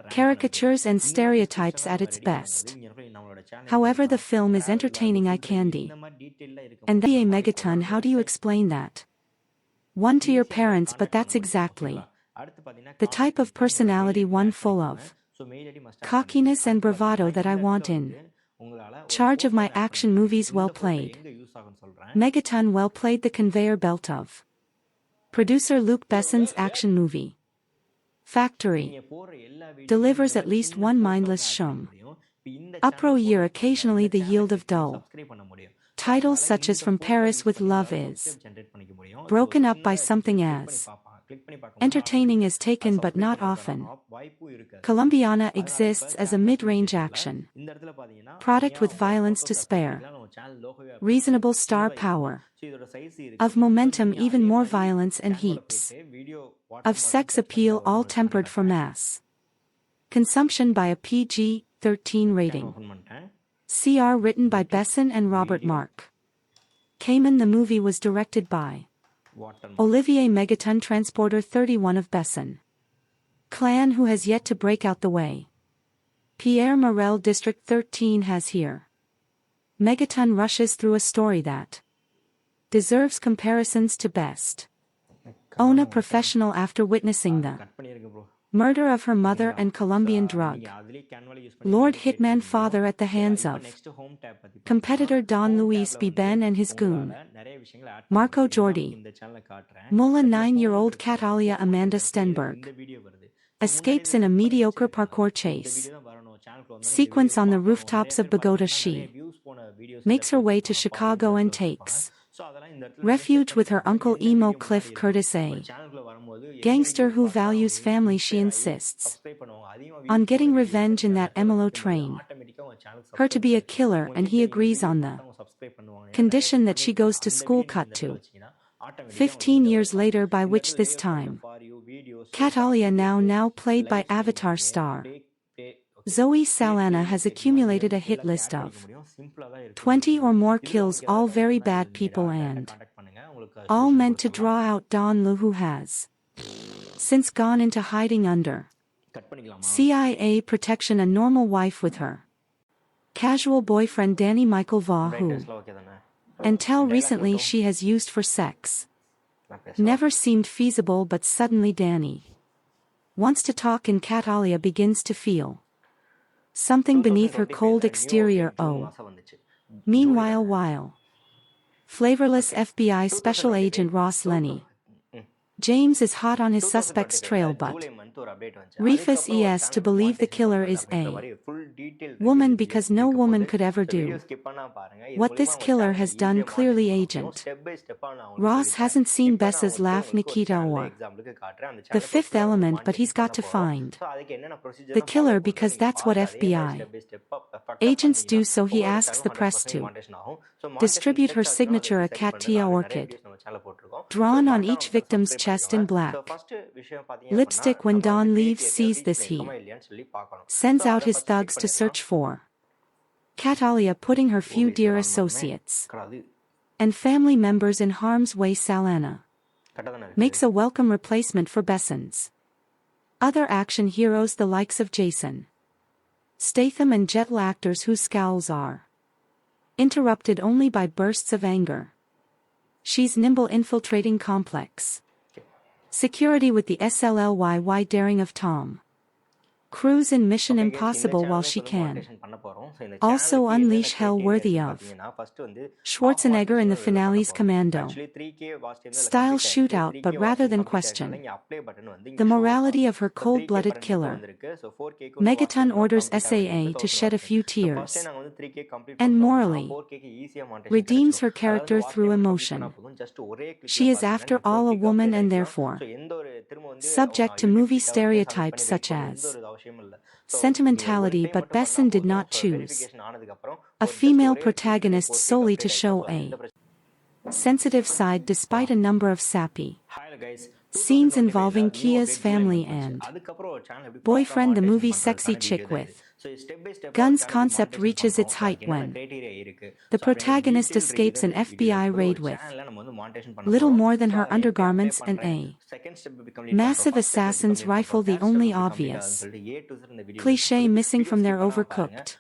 caricatures and stereotypes at its best. However, the film is entertaining, eye candy. And the a megaton, how do you explain that? One to your parents, but that's exactly the type of personality, one full of cockiness and bravado, that I want in charge of my action movies. Well played, Megaton, well played. The conveyor belt of producer Luc Besson's action movie factory delivers at least one mindless shum upro year, occasionally the yield of dull titles such as From Paris with Love is broken up by something as entertaining as Taken, but not often. Colombiana exists as a mid-range action product with violence to spare, reasonable star power, of momentum, even more violence, and heaps of sex appeal, all tempered for mass consumption by a PG-13 rating. CR written by Besson and Robert Mark Kamen. The movie was directed by Olivier Megaton, Transporter 31 of Besson clan, who has yet to break out the way Pierre Morel District 13 has here. Megaton rushes through a story that deserves comparisons to Best Own a Professional after witnessing the murder of her mother and Colombian drug lord hitman father at the hands of competitor Don Luis B. Ben and his goon Marco Jordi. Mulla 9-year-old Catalia Amanda Stenberg escapes in a mediocre parkour chase sequence on the rooftops of Bogota. She makes her way to Chicago and takes refuge with her uncle emo Cliff Curtis, a gangster who values family. She insists on getting revenge in that Emilo train her to be a killer, and he agrees on the condition that she goes to school. Cut to 15 years later, by which this time Catalia, now played by Avatar star Zoe Saldana, has accumulated a hit list of 20 or more kills, all very bad people, and all meant to draw out Don Lu, who has since gone into hiding under CIA protection, a normal wife with her casual boyfriend Danny Michael Vaugh, who until recently she has used for sex never seemed feasible, but suddenly Danny Wants to talk and Catalia begins to feel something beneath her cold exterior. Meanwhile, while flavorless FBI special agent Ross Lenny James is hot on his suspect's trail, but refuses to believe the killer is a woman because no woman could ever do what this killer has done. Clearly, Agent Ross hasn't seen Bessa's laugh, Nikita, or The Fifth Element, but he's got to find the killer because that's what FBI agents do. So he asks the press to distribute her signature, a Katia orchid drawn on each victim's chest in black lipstick. When Don leaves, sees this, he sends out his thugs to search for Catalia, putting her few dear associates and family members in harm's way. Saldana makes a welcome replacement for Besson's other action heroes, the likes of Jason Statham and Jet, actors whose scowls are interrupted only by bursts of anger. She's nimble, infiltrating complex security with the SLLYY daring of Tom Cruise in Mission Impossible, while she can also unleash hell worthy of Schwarzenegger in the finale's Commando style shootout. But rather than question the morality of her cold-blooded killer, Megaton orders SAA to shed a few tears and morally redeems her character through emotion. She is after all a woman and therefore subject to movie stereotypes such as sentimentality, but Besson did not choose a female protagonist solely to show a sensitive side, despite a number of sappy scenes involving Kia's family and boyfriend. The movie Sexy Chick with Guns concept reaches its height when the protagonist escapes an FBI raid with little more than her undergarments and a massive assassin's rifle, the only obvious cliché missing from their overcooked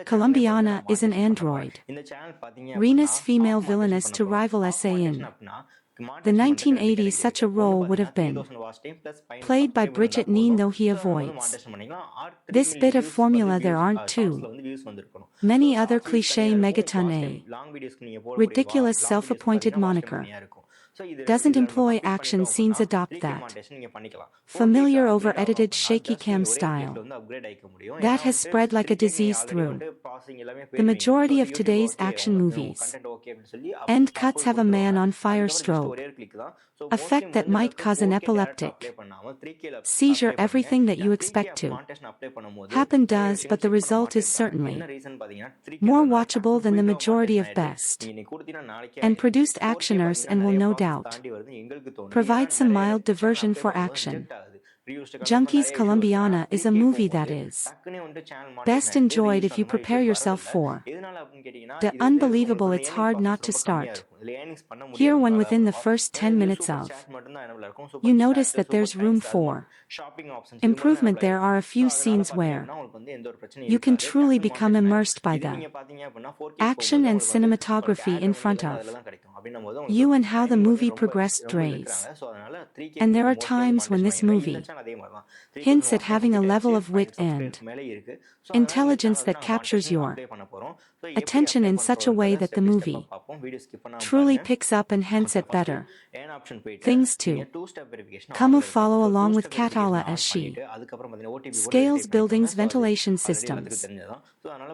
Colombiana is an android Rena's female villainess to rival SA in the 1980s. Such a role would have been played by Bridget Neen, though he avoids this bit of formula. There aren't too many other cliché. Megaton, a ridiculous self-appointed moniker, doesn't employ action scenes, adopt that familiar over-edited shaky cam style that has spread like a disease through the majority of today's action movies. End cuts have a man on fire strobe effect that might cause an epileptic seizure. Everything that you expect to happen does, but the result is certainly more watchable than the majority of best and produced actioners, and will no doubt provide some mild diversion for action junkies. Colombiana is a movie that is best enjoyed if you prepare yourself for the unbelievable. It's hard not to start here when within the first 10 minutes of you notice that there's room for improvement. There are a few scenes where you can truly become immersed by the action and cinematography in front of you and how the movie progressed drays. And there are times when this movie hints at having a level of wit and intelligence that captures your attention in such a way that the movie truly picks up, and hence at better things to come. Follow along with Katala as she scales buildings, ventilation systems,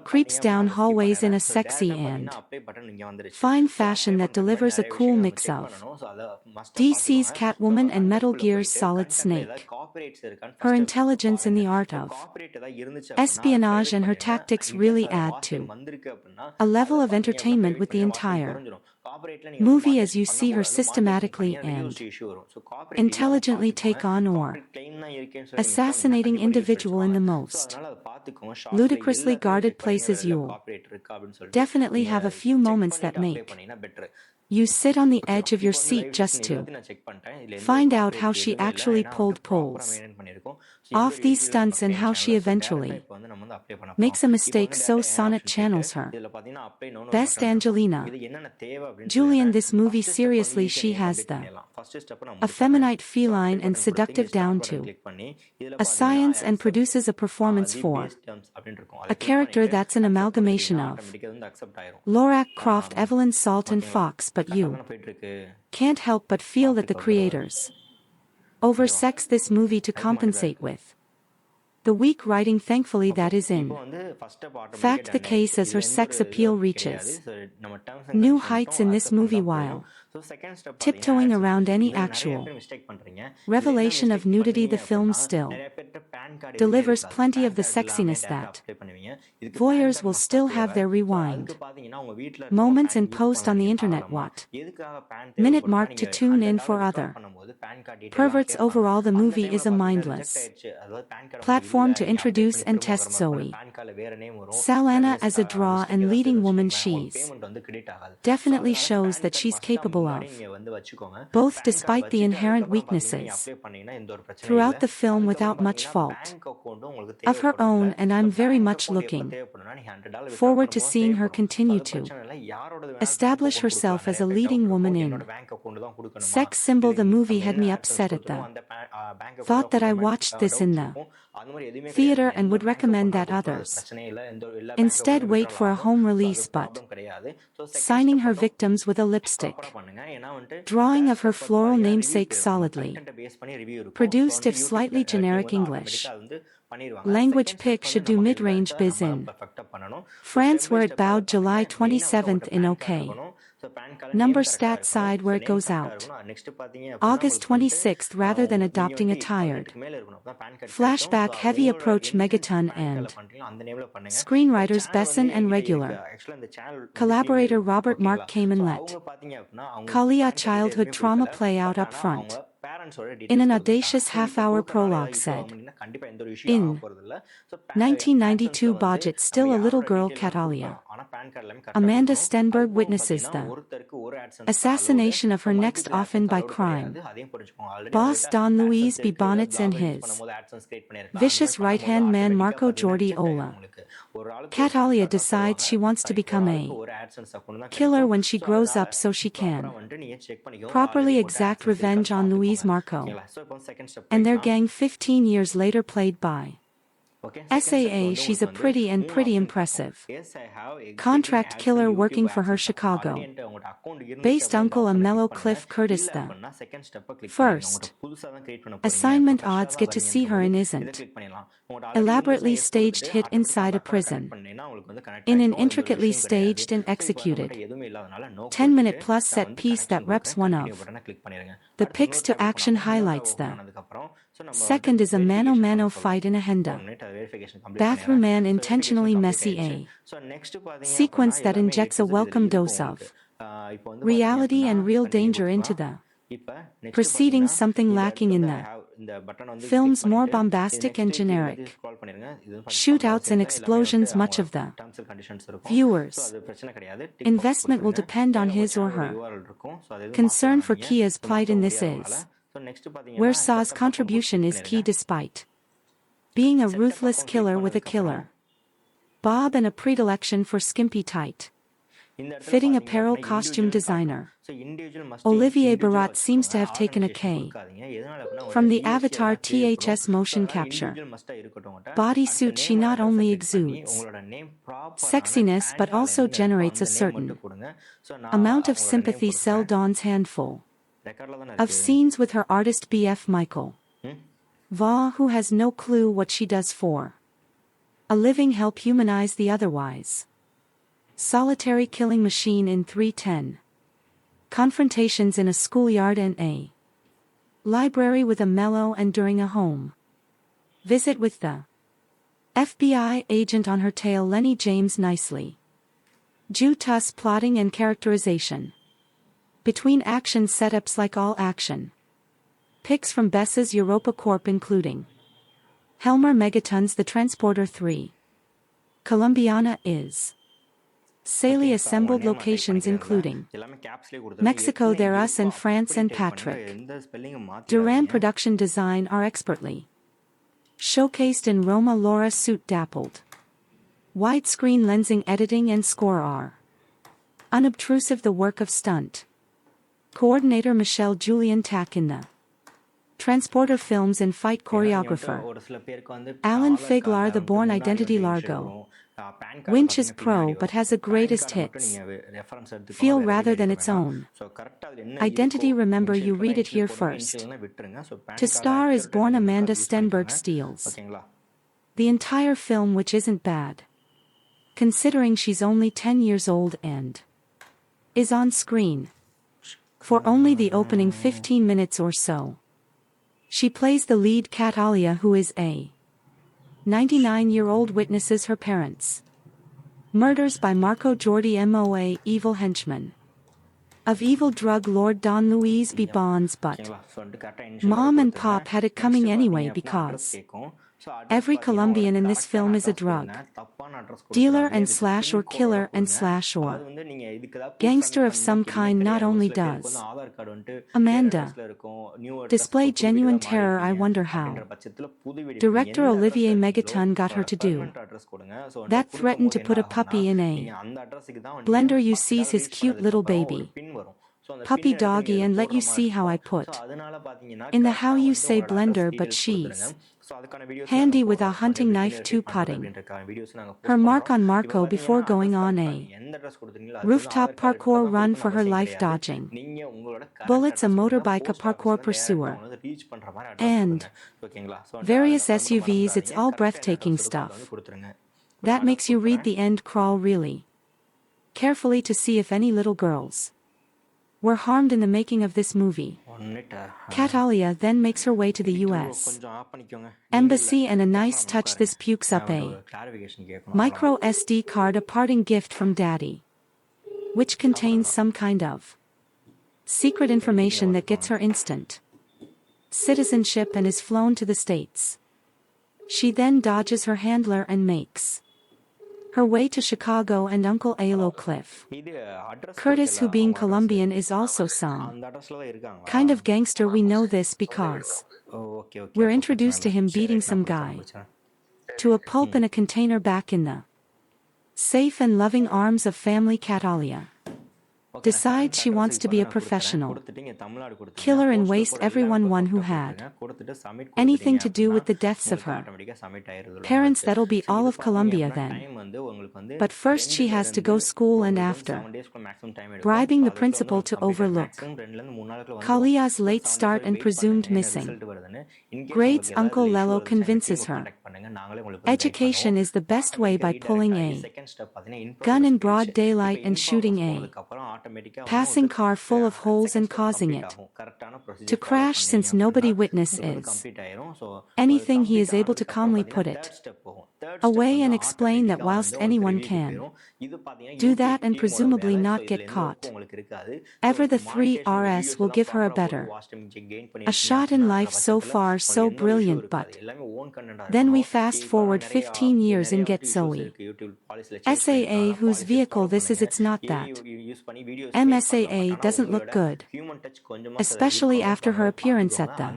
creeps down hallways in a sexy and fine fashion that delivers a cool mix of DC's Catwoman and Metal Gear's Solid Snake. Her intelligence in the art of espionage and her tactics really add to a level of entertainment with the entire movie as you see her systematically and intelligently take on or assassinating individual in the most ludicrously guarded places. You'll definitely have a few moments that make you sit on the edge of your seat just to find out how she actually pulls off these stunts and how she eventually makes a mistake. So Sonnet channels her best Angelina Julian, this movie seriously, she has the effeminate, feline and seductive down to a science and produces a performance for a character that's an amalgamation of Lorak, Croft, Evelyn, Salt and Fox, but you can't help but feel that the creators oversexed this movie to compensate with the weak writing. Thankfully that is in fact the case, as her sex appeal reaches new heights in this movie while tiptoeing around any actual revelation of nudity. The film still delivers plenty of the sexiness that voyeurs will still have their rewind moments in post on the internet. What minute mark to tune in for other perverts. Overall, the movie is a mindless platform to introduce and test Zoe Saldana as a draw and leading woman. She's definitely shows that she's capable of both, despite the inherent weaknesses throughout the film, without much fault of her own, and I'm very much looking forward to seeing her continue to establish herself as a leading woman in sex symbol. The movie had me upset at the thought that I watched this in the theater and would recommend that others instead wait for a home release, but signing her victims with a lipstick drawing of her floral namesake, solidly produced if slightly generic English language pick, should do mid-range biz in France where it bowed July 27th in OK number stat side where it goes out August 26th, rather than adopting a tired flashback heavy approach. Megaton and screenwriters Besson and regular collaborator Robert Mark Kamen let Kalia childhood trauma play out up front in an audacious half-hour prologue. Said in 1992 budget, still a little girl Catalia Amanda Stenberg witnesses the assassination of her next, often by crime boss Don Luis B. Bonnets and his vicious right-hand man Marco Jordi Ola. Catalia decides she wants to become a killer when she grows up so she can properly exact revenge on Luis Marco and their gang. 15 years later, played by SAA, she's a pretty impressive contract killer working for her Chicago-based uncle, a mellow Cliff Curtis. The first assignment odds get to see her in isn't elaborately staged hit inside a prison in an intricately staged and executed 10-minute plus set piece that reps one of the picks to action highlights. The second is a mano-mano fight in a henda bathroom, an intentionally messy a sequence that injects a welcome dose of reality and real danger into the proceedings, something lacking in the film's more bombastic and generic shootouts and explosions. Much of the viewer's investment will depend on his or her concern for Kia's plight in this is where Saw's contribution is key, despite being a ruthless killer with a killer bob and a predilection for skimpy tight fitting apparel. Costume designer Olivier Barat seems to have taken a K from the Avatar THS motion capture bodysuit. She not only exudes sexiness but also generates a certain amount of sympathy. Dawn's handful of scenes with her artist BF Michael Vaugh, who has no clue what she does for a living, help humanize the otherwise solitary killing machine in 310 confrontations in a schoolyard and a library with a mellow and during a home visit with the FBI agent on her tail. Lenny James nicely Jutus plotting and characterization between action setups like all action picks from Bess's Europa Corp, including Helmer Megatons, The Transporter 3, Colombiana is Saley assembled locations including Mexico, There Us and France, and Patrick Duran production design are expertly showcased in Roma. Laura suit dappled widescreen lensing, editing and score are Unobtrusive the work of stunt coordinator Michelle Julian Tack in the Transporter Films and fight choreographer Alan Figlar the Born Identity Largo. Winch is pro but has a greatest hits. Feel rather than its own. Identity remember you read it here first. To star is Born Amanda Stenberg Steels. The entire film which isn't bad. Considering she's only 10 years old and is on screen for only the opening 15 minutes or so. She plays the lead Cat Alia, who is a 99-year-old witnesses her parents' murders by Marco Jordi MOA evil henchman of evil drug lord Don Luis B. Bonds, but Mom and Pop had it coming anyway because every Colombian in this film is a drug dealer and slash or killer and slash or gangster of some kind. Not only does Amanda display genuine terror, I wonder how director Olivier Megaton got her to do that. Threatened to put a puppy in a blender. You sees his cute little baby puppy doggy and let you see how I put in the how you say blender, but she's handy with a hunting knife too, putting her mark on Marco before going on a rooftop parkour run for her life, dodging bullets, a motorbike, a parkour pursuer, and various SUVs. It's all breathtaking stuff that makes you read the end crawl really carefully to see if any little girls were harmed in the making of this movie. Cat Alia then makes her way to the US Embassy, and a nice touch, this pukes up a micro SD card, a parting gift from Daddy, which contains some kind of secret information that gets her instant citizenship and is flown to the States. She then dodges her handler and makes her way to Chicago and Uncle Alo Cliff Curtis, who being Colombian is also some kind of gangster. We know this because we're introduced to him beating some guy to a pulp in a container back in the safe and loving arms of family. Cat Alia decides she wants to be a professional killer and waste everyone one who had anything to do with the deaths of her parents. That'll be all of Colombia then. But first she has to go school, and after bribing the principal to overlook Kalia's late start and presumed missing grades, Uncle Lelo convinces her education is the best way by pulling a gun in broad daylight and shooting a passing car full of holes and causing it to crash. Since nobody witness is anything, he is able to calmly put it away and explain that whilst anyone can do that and presumably not get caught ever, the 3RS will give her a better a shot in life. So far so brilliant, but then we fast forward 15 years and get Zoe SAA, whose vehicle this is. It's not that MSAA doesn't look good, especially after her appearance at the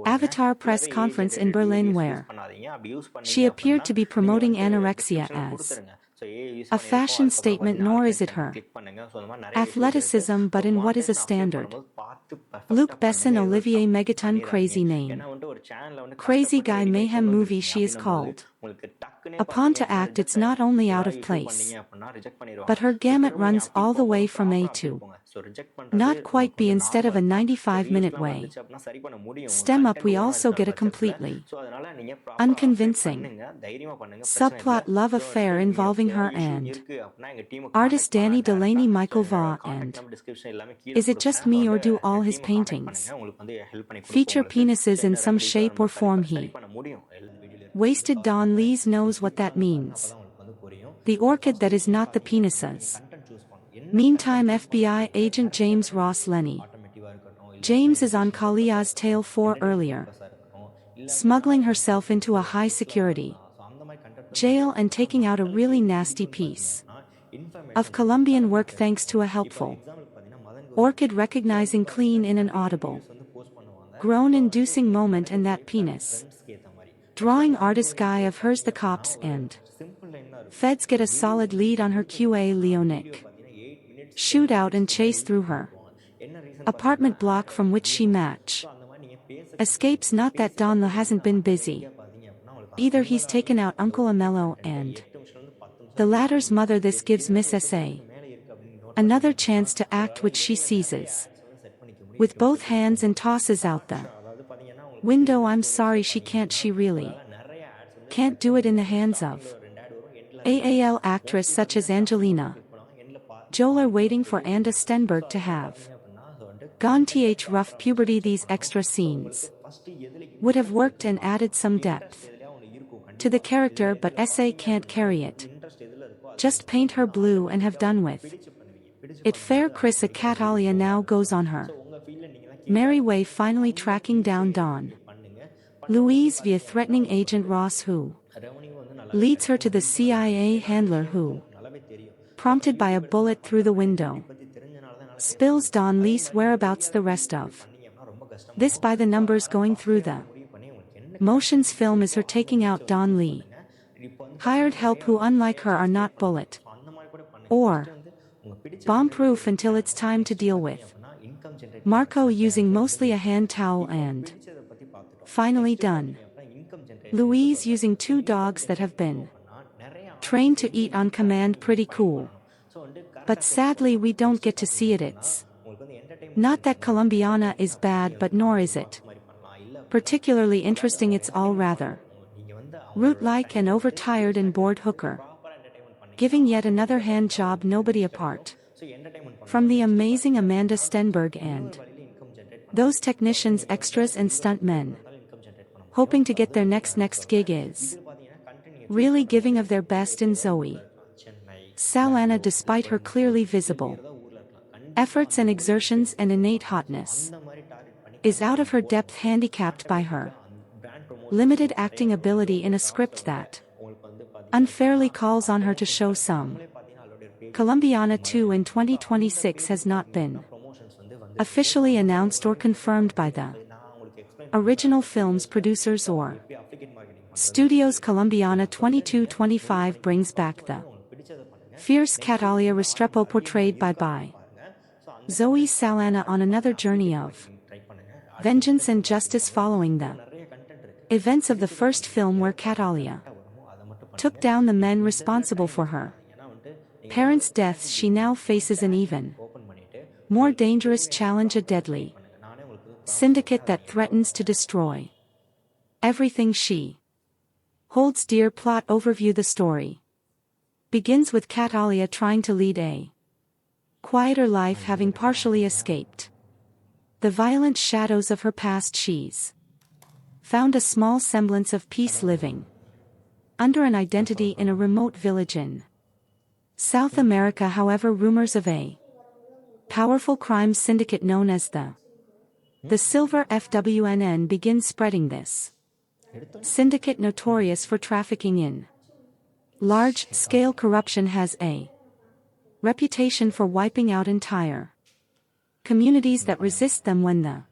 Avatar press conference in Berlin, where she appeared to be promoting anorexia as a fashion statement. Nor is it her athleticism, but in what is a standard Luc Besson Olivier Megaton crazy name crazy guy mayhem movie. She is called upon to act. It's not only out of place, but her gamut runs all the way from A to not quite B. Instead of a 95-minute way stem up, we also get a completely unconvincing subplot love affair involving her and artist Danny Delaney, Michael Vaugh, and is it just me or do all his paintings feature penises in some shape or form? He wasted Don Lees knows what that means. The orchid that is not the penises. Meantime, FBI agent James Ross Lenny James is on Kalia's tail for earlier smuggling herself into a high-security jail and taking out a really nasty piece of Colombian work thanks to a helpful orchid recognizing clean in an audible groan-inducing moment, and that penis drawing artist guy of hers. The cops and feds get a solid lead on her QA Leonic shoot out and chase through her apartment block from which she match. Escapes. Not that Don hasn't been busy. Either he's taken out Uncle Amello and the latter's mother. This gives Miss S.A. another chance to act, which she seizes with both hands and tosses out the window. I'm sorry, she can't. She really can't do it in the hands of AAL actress such as Angelina Jolie. Waiting for Anda Stenberg to have gone rough puberty. These extra scenes would have worked and added some depth to the character, but SA can't carry it. Just paint her blue and have done with it. Fair. Chris. A Catalia now goes on her merry way, finally tracking down Don Louise via threatening Agent Ross, who leads her to the CIA handler, who, prompted by a bullet through the window, spills Don Lee's whereabouts. The rest of this by the numbers going through the motions film is her taking out Don Lee hired help, who unlike her are not bullet or bomb-proof until it's time to deal with Marco, using mostly a hand towel, and finally done Louise using 2 dogs that have been trained to eat on command. Pretty cool. But sadly we don't get to see it. It's not that Colombiana is bad, but nor is it particularly interesting. It's all rather root-like and overtired and bored. Hooker giving yet another hand job, nobody apart from the amazing Amanda Stenberg and those technicians, extras and stuntmen hoping to get their next gig, is really giving of their best in Zoe Saldana, despite her clearly visible efforts and exertions and innate hotness, is out of her depth, handicapped by her limited acting ability in a script that unfairly calls on her to show some. Colombiana 2 in 2026 has not been officially announced or confirmed by the original film's producers or studios. Colombiana 2225 brings back the fierce Catalia Restrepo, portrayed by Zoe Saldana, on another journey of vengeance and justice following the events of the first film, where Catalia took down the men responsible for her parents' deaths. She now faces an even more dangerous challenge, a deadly syndicate that threatens to destroy everything she holds dear. Plot overview. The story begins with Catalia trying to lead a quieter life, having partially escaped the violent shadows of her past. She's found a small semblance of peace, living under an identity in a remote village in South America. However, rumors of a powerful crime syndicate known as the Silver FWNN begin spreading. This syndicate, notorious for trafficking in large-scale corruption, has a reputation for wiping out entire communities that resist them. When the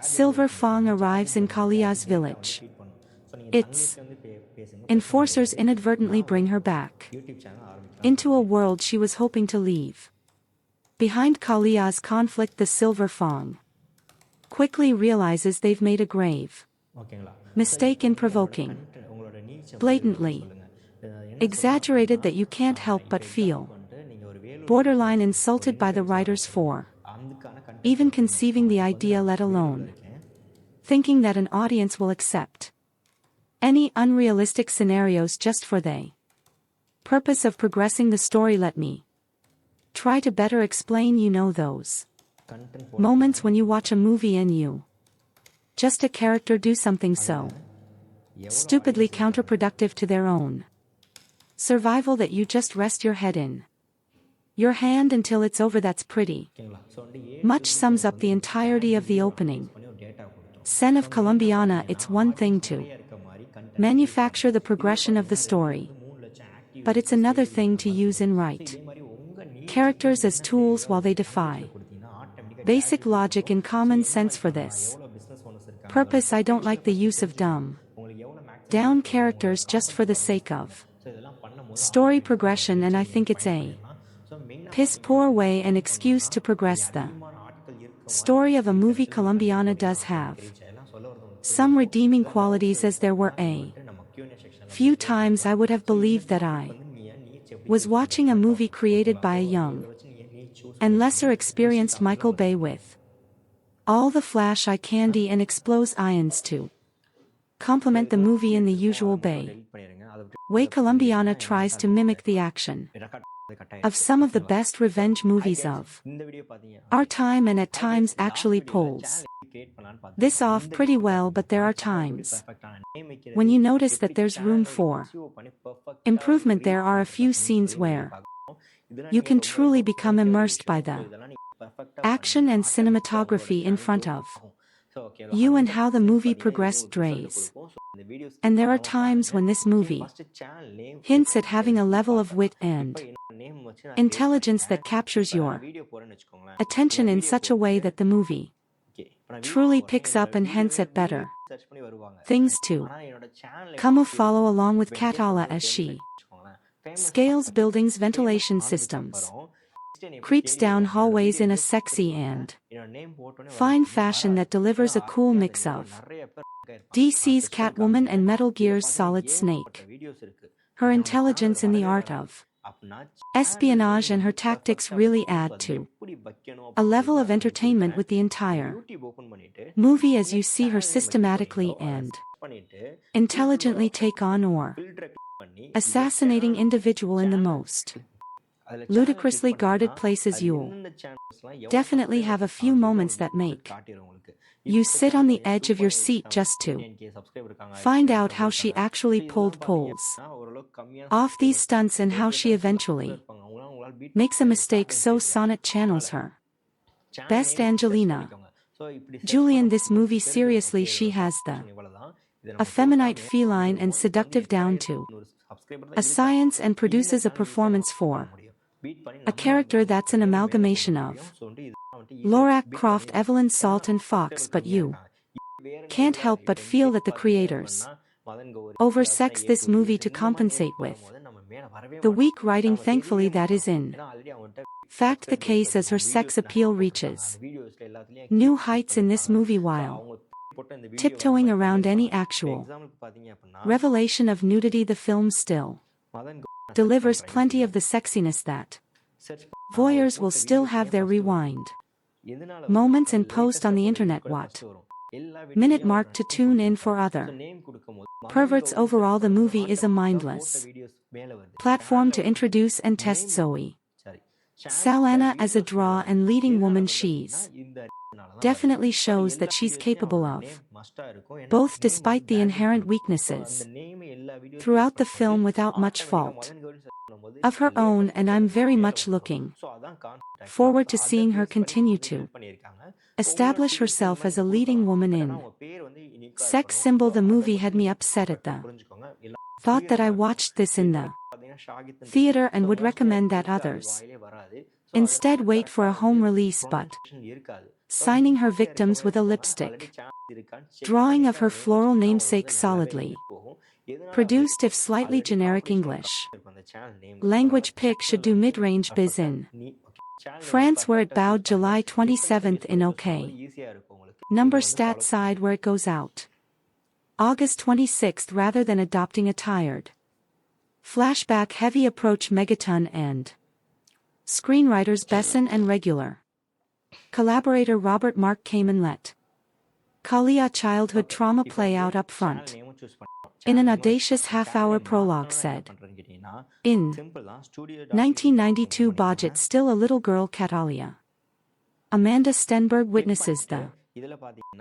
Silver Fang arrives in Kalia's village, its enforcers inadvertently bring her back into a world she was hoping to leave behind. Kalia's conflict. The Silver Fang quickly realizes they've made a grave mistake in provoking blatantly exaggerated that you can't help but feel borderline insulted by the writers for even conceiving the idea, let alone thinking that an audience will accept any unrealistic scenarios just for the purpose of progressing the story. Let me try to better explain. You know those moments when you watch a movie and you just a character do something so stupidly counterproductive to their own survival that you just rest your head in your hand until it's over. That's pretty much sums up the entirety of the opening scene of Colombiana. It's one thing to manufacture the progression of the story, but it's another thing to use and write characters as tools while they defy basic logic and common sense. For this purpose, I don't like the use of dumb down characters just for the sake of story progression, and I think it's a piss poor way an excuse to progress the story of a movie. Colombiana does have some redeeming qualities, as there were a few times I would have believed that I was watching a movie created by a young and lesser experienced Michael Bay with all the flash eye candy and explodes ions to complement the movie in the usual Bay way. Colombiana tries to mimic the action of some of the best revenge movies of our time, and at times actually pulls this off pretty well, but there are times when you notice that there's room for improvement. There are a few scenes where you can truly become immersed by the action and cinematography in front of you and how the movie progressed drays. And there are times when this movie hints at having a level of wit and intelligence that captures your attention in such a way that the movie truly picks up, and hence at better things to come of follow along with Catala as she scales buildings, ventilation systems, creeps down hallways in a sexy and fine fashion that delivers a cool mix of DC's Catwoman and Metal Gear's Solid Snake. Her intelligence in the art of espionage and her tactics really add to a level of entertainment with the entire movie, as you see her systematically and intelligently take on or assassinating individual in the most ludicrously guarded places. You'll definitely have a few moments that make you sit on the edge of your seat just to find out how she actually pulls off these stunts and how she eventually makes a mistake. So Sonnet channels her best Angelina Jolie in this movie. Seriously, she has the effeminate, feline and seductive down to a science, and produces a performance for a character that's an amalgamation of Lorak, Croft, Evelyn, Salt and Fox. But you can't help but feel that the creators oversex this movie to compensate with the weak writing. Thankfully that is in fact the case, as her sex appeal reaches new heights in this movie while tiptoeing around any actual revelation of nudity. The film still delivers plenty of the sexiness that voyeurs will still have their rewind moments and post on the internet what minute mark to tune in for other perverts. Overall, the movie is a mindless platform to introduce and test Zoe Saldana as a draw and leading woman. She's definitely shows that she's capable of both, despite the inherent weaknesses throughout the film, without much fault of her own, and I'm very much looking forward to seeing her continue to establish herself as a leading woman in Sex Symbol. The movie had me upset at the thought that I watched this in the theater and would recommend that others instead wait for a home release, but signing her victims with a lipstick drawing of her floral namesake, solidly produced if slightly generic English language pick, should do mid-range biz in France, where it bowed July 27th in OK number stat side, where it goes out August 26th, rather than adopting a tired flashback heavy approach. Megaton and screenwriters Besson and regular collaborator Robert Mark Kamen let Kalia childhood trauma play out up front in an audacious half-hour prologue. Said in 1992 budget, still a little girl, Catalia Amanda Stenberg witnesses the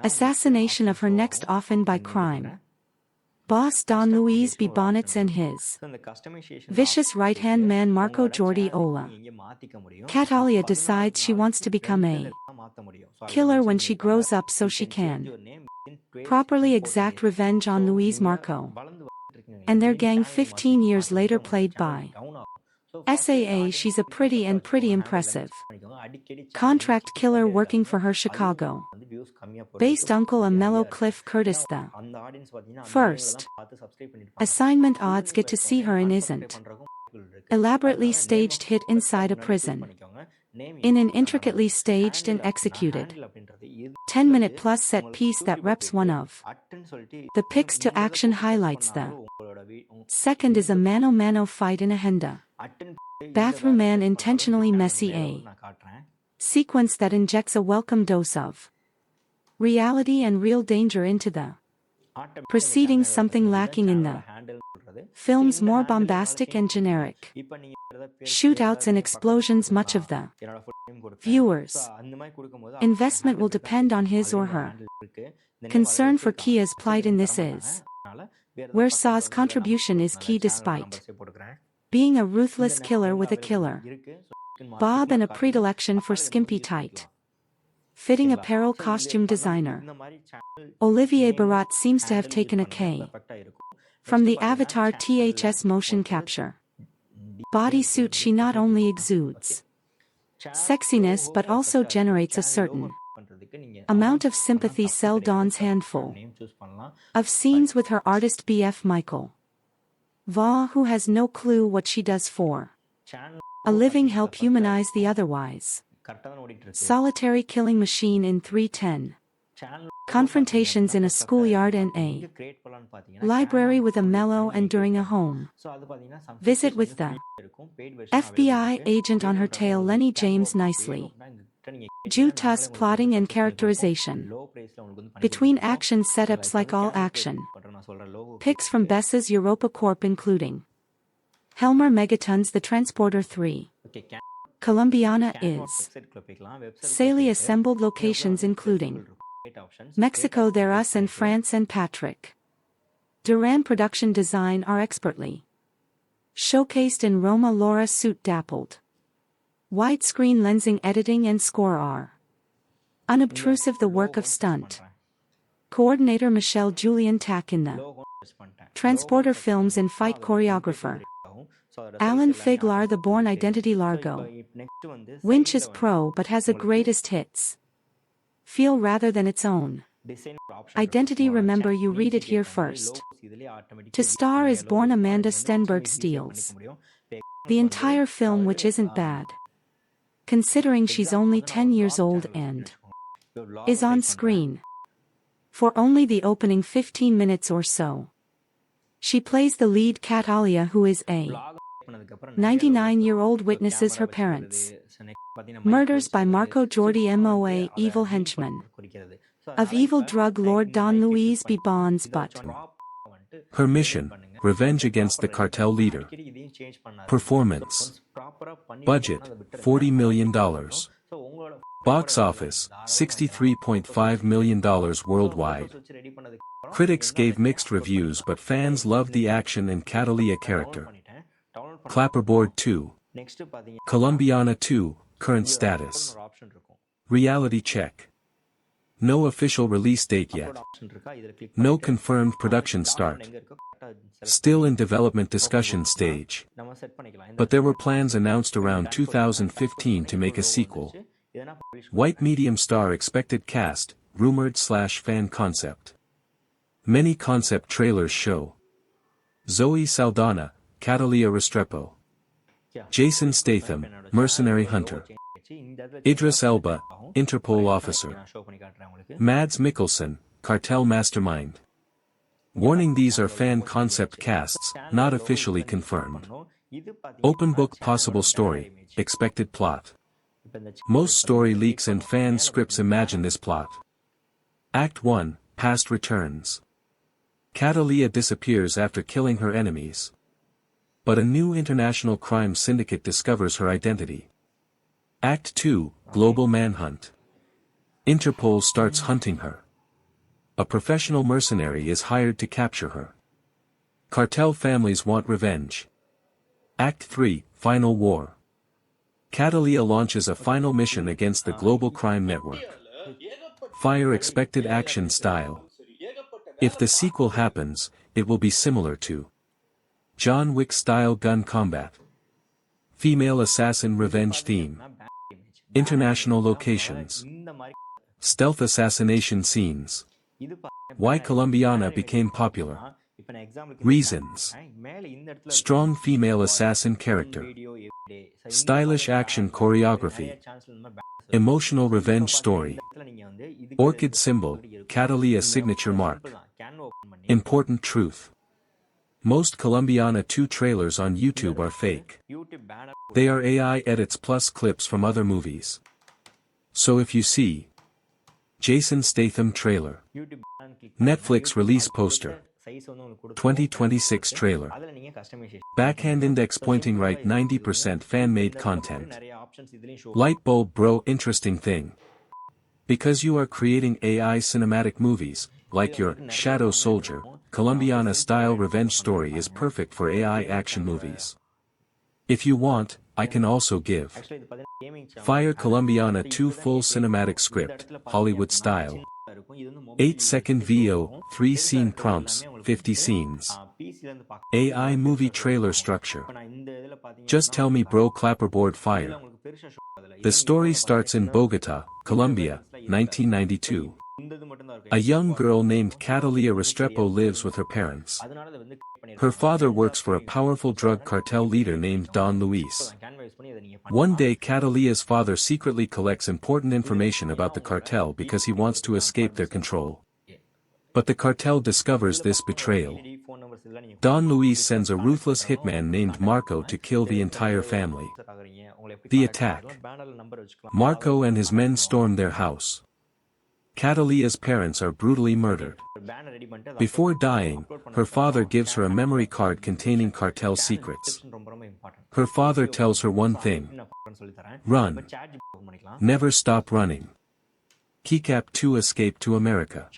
assassination of her next often by crime boss Don Luis B. Bonnets and his vicious right-hand man Marco Jordi Ola. Catalia decides she wants to become a killer when she grows up so she can properly exact revenge on Luis, Marco and their gang. 15 years later, played by SAA, she's a pretty impressive contract killer working for her Chicago based uncle, a mellow Cliff Curtis. The first assignment odds get to see her in isn't elaborately staged hit inside a prison. In an intricately staged and executed 10-minute plus set piece that reps one of the picks to action highlights the second is a mano-mano fight in a henda bathroom man intentionally messy a sequence that injects a welcome dose of reality and real danger into the preceding, something lacking in the film's more bombastic and generic shootouts and explosions. Much of the viewer's investment will depend on his or her concern for Kia's plight in this is where Saw's contribution is key despite being a ruthless killer with a killer bob and a predilection for skimpy tight fitting apparel. Costume designer Olivier Barat seems to have taken a K from the Avatar THS motion capture bodysuit. She not only exudes sexiness but also generates a certain amount of sympathy. Seldon's handful of scenes with her artist BF Michael Vaugh, who has no clue what she does for a living, help humanize the otherwise solitary killing machine in 310 confrontations in a schoolyard and a library with a mellow and during a home visit with the FBI agent on her tail. Lenny James nicely Jew Tusk plotting and characterization between action setups like all action picks from Bess's Europa Corp including Helmer Megatons, The Transporter 3 Colombiana is Saley assembled locations including Mexico, There Us and France, and Patrick Duran production design are expertly showcased in Roma. Laura suit dappled widescreen lensing, editing and score are unobtrusive. The work of stunt coordinator Michelle Julian Tack in the Transporter films and fight choreographer Alan Figlar. The Bourne Identity Largo Winch is pro but has a greatest hits feel rather than its own identity. Remember, you read it here first. To star is Bourne. Amanda Stenberg steals the entire film, which isn't bad considering she's only 10 years old and is on screen for only the opening 15 minutes or so. She plays the lead cat Alia, who is a 99-year-old witnesses her parents' murders by Marco Jordi Moa, evil henchman of evil drug lord Don Luis B. Bonds, but her mission, revenge against the cartel leader. Performance. Budget, $40 million. Box office, $63.5 million worldwide. Critics gave mixed reviews, but fans loved the action and Catalia character. Clapperboard 2. Colombiana 2, current status. Reality check. No official release date yet. No confirmed production start. Still in development discussion stage. But there were plans announced around 2015 to make a sequel. White medium star expected cast, rumored/fan concept. Many concept trailers show Zoe Saldana, Catalia Restrepo. Jason Statham, mercenary hunter. Idris Elba, Interpol officer. Mads Mikkelsen, cartel mastermind. Warning: these are fan concept casts, not officially confirmed. Open book possible story, expected plot. Most story leaks and fan scripts imagine this plot. Act 1, Past returns. Catalia disappears after killing her enemies. But a new international crime syndicate discovers her identity. Act 2, Global manhunt. Interpol starts hunting her. A professional mercenary is hired to capture her. Cartel families want revenge. Act 3, Final war. Catalia launches a final mission against the global crime network. Fire expected action style. If the sequel happens, it will be similar to John Wick style gun combat. Female assassin revenge theme. International locations. Stealth assassination scenes. Why Colombiana became popular. Reasons. Strong female assassin character. Stylish action choreography. Emotional revenge story. Orchid symbol, Catalia signature mark. Important truth. Most Colombiana 2 trailers on YouTube are fake. They are AI edits plus clips from other movies. So if you see Jason Statham trailer, Netflix release poster, 2026 trailer, backhand index pointing right 90% fan-made content. Light bulb bro, interesting thing. Because you are creating AI cinematic movies, like your Shadow Soldier, Colombiana-style revenge story is perfect for AI action movies. If you want, I can also give Fire Colombiana 2 full cinematic script, Hollywood style. 8-second VO, 3 scene prompts, 50 scenes. AI movie trailer structure. Just tell me bro, clapperboard fire. The story starts in Bogota, Colombia, 1992. A young girl named Catalia Restrepo lives with her parents. Her father works for a powerful drug cartel leader named Don Luis. One day Catalia's father secretly collects important information about the cartel because he wants to escape their control. But the cartel discovers this betrayal. Don Luis sends a ruthless hitman named Marco to kill the entire family. The attack. Marco and his men storm their house. Catalia's parents are brutally murdered. Before dying, her father gives her a memory card containing cartel secrets. Her father tells her one thing. Run. Never stop running. Keycap 2 escape to America.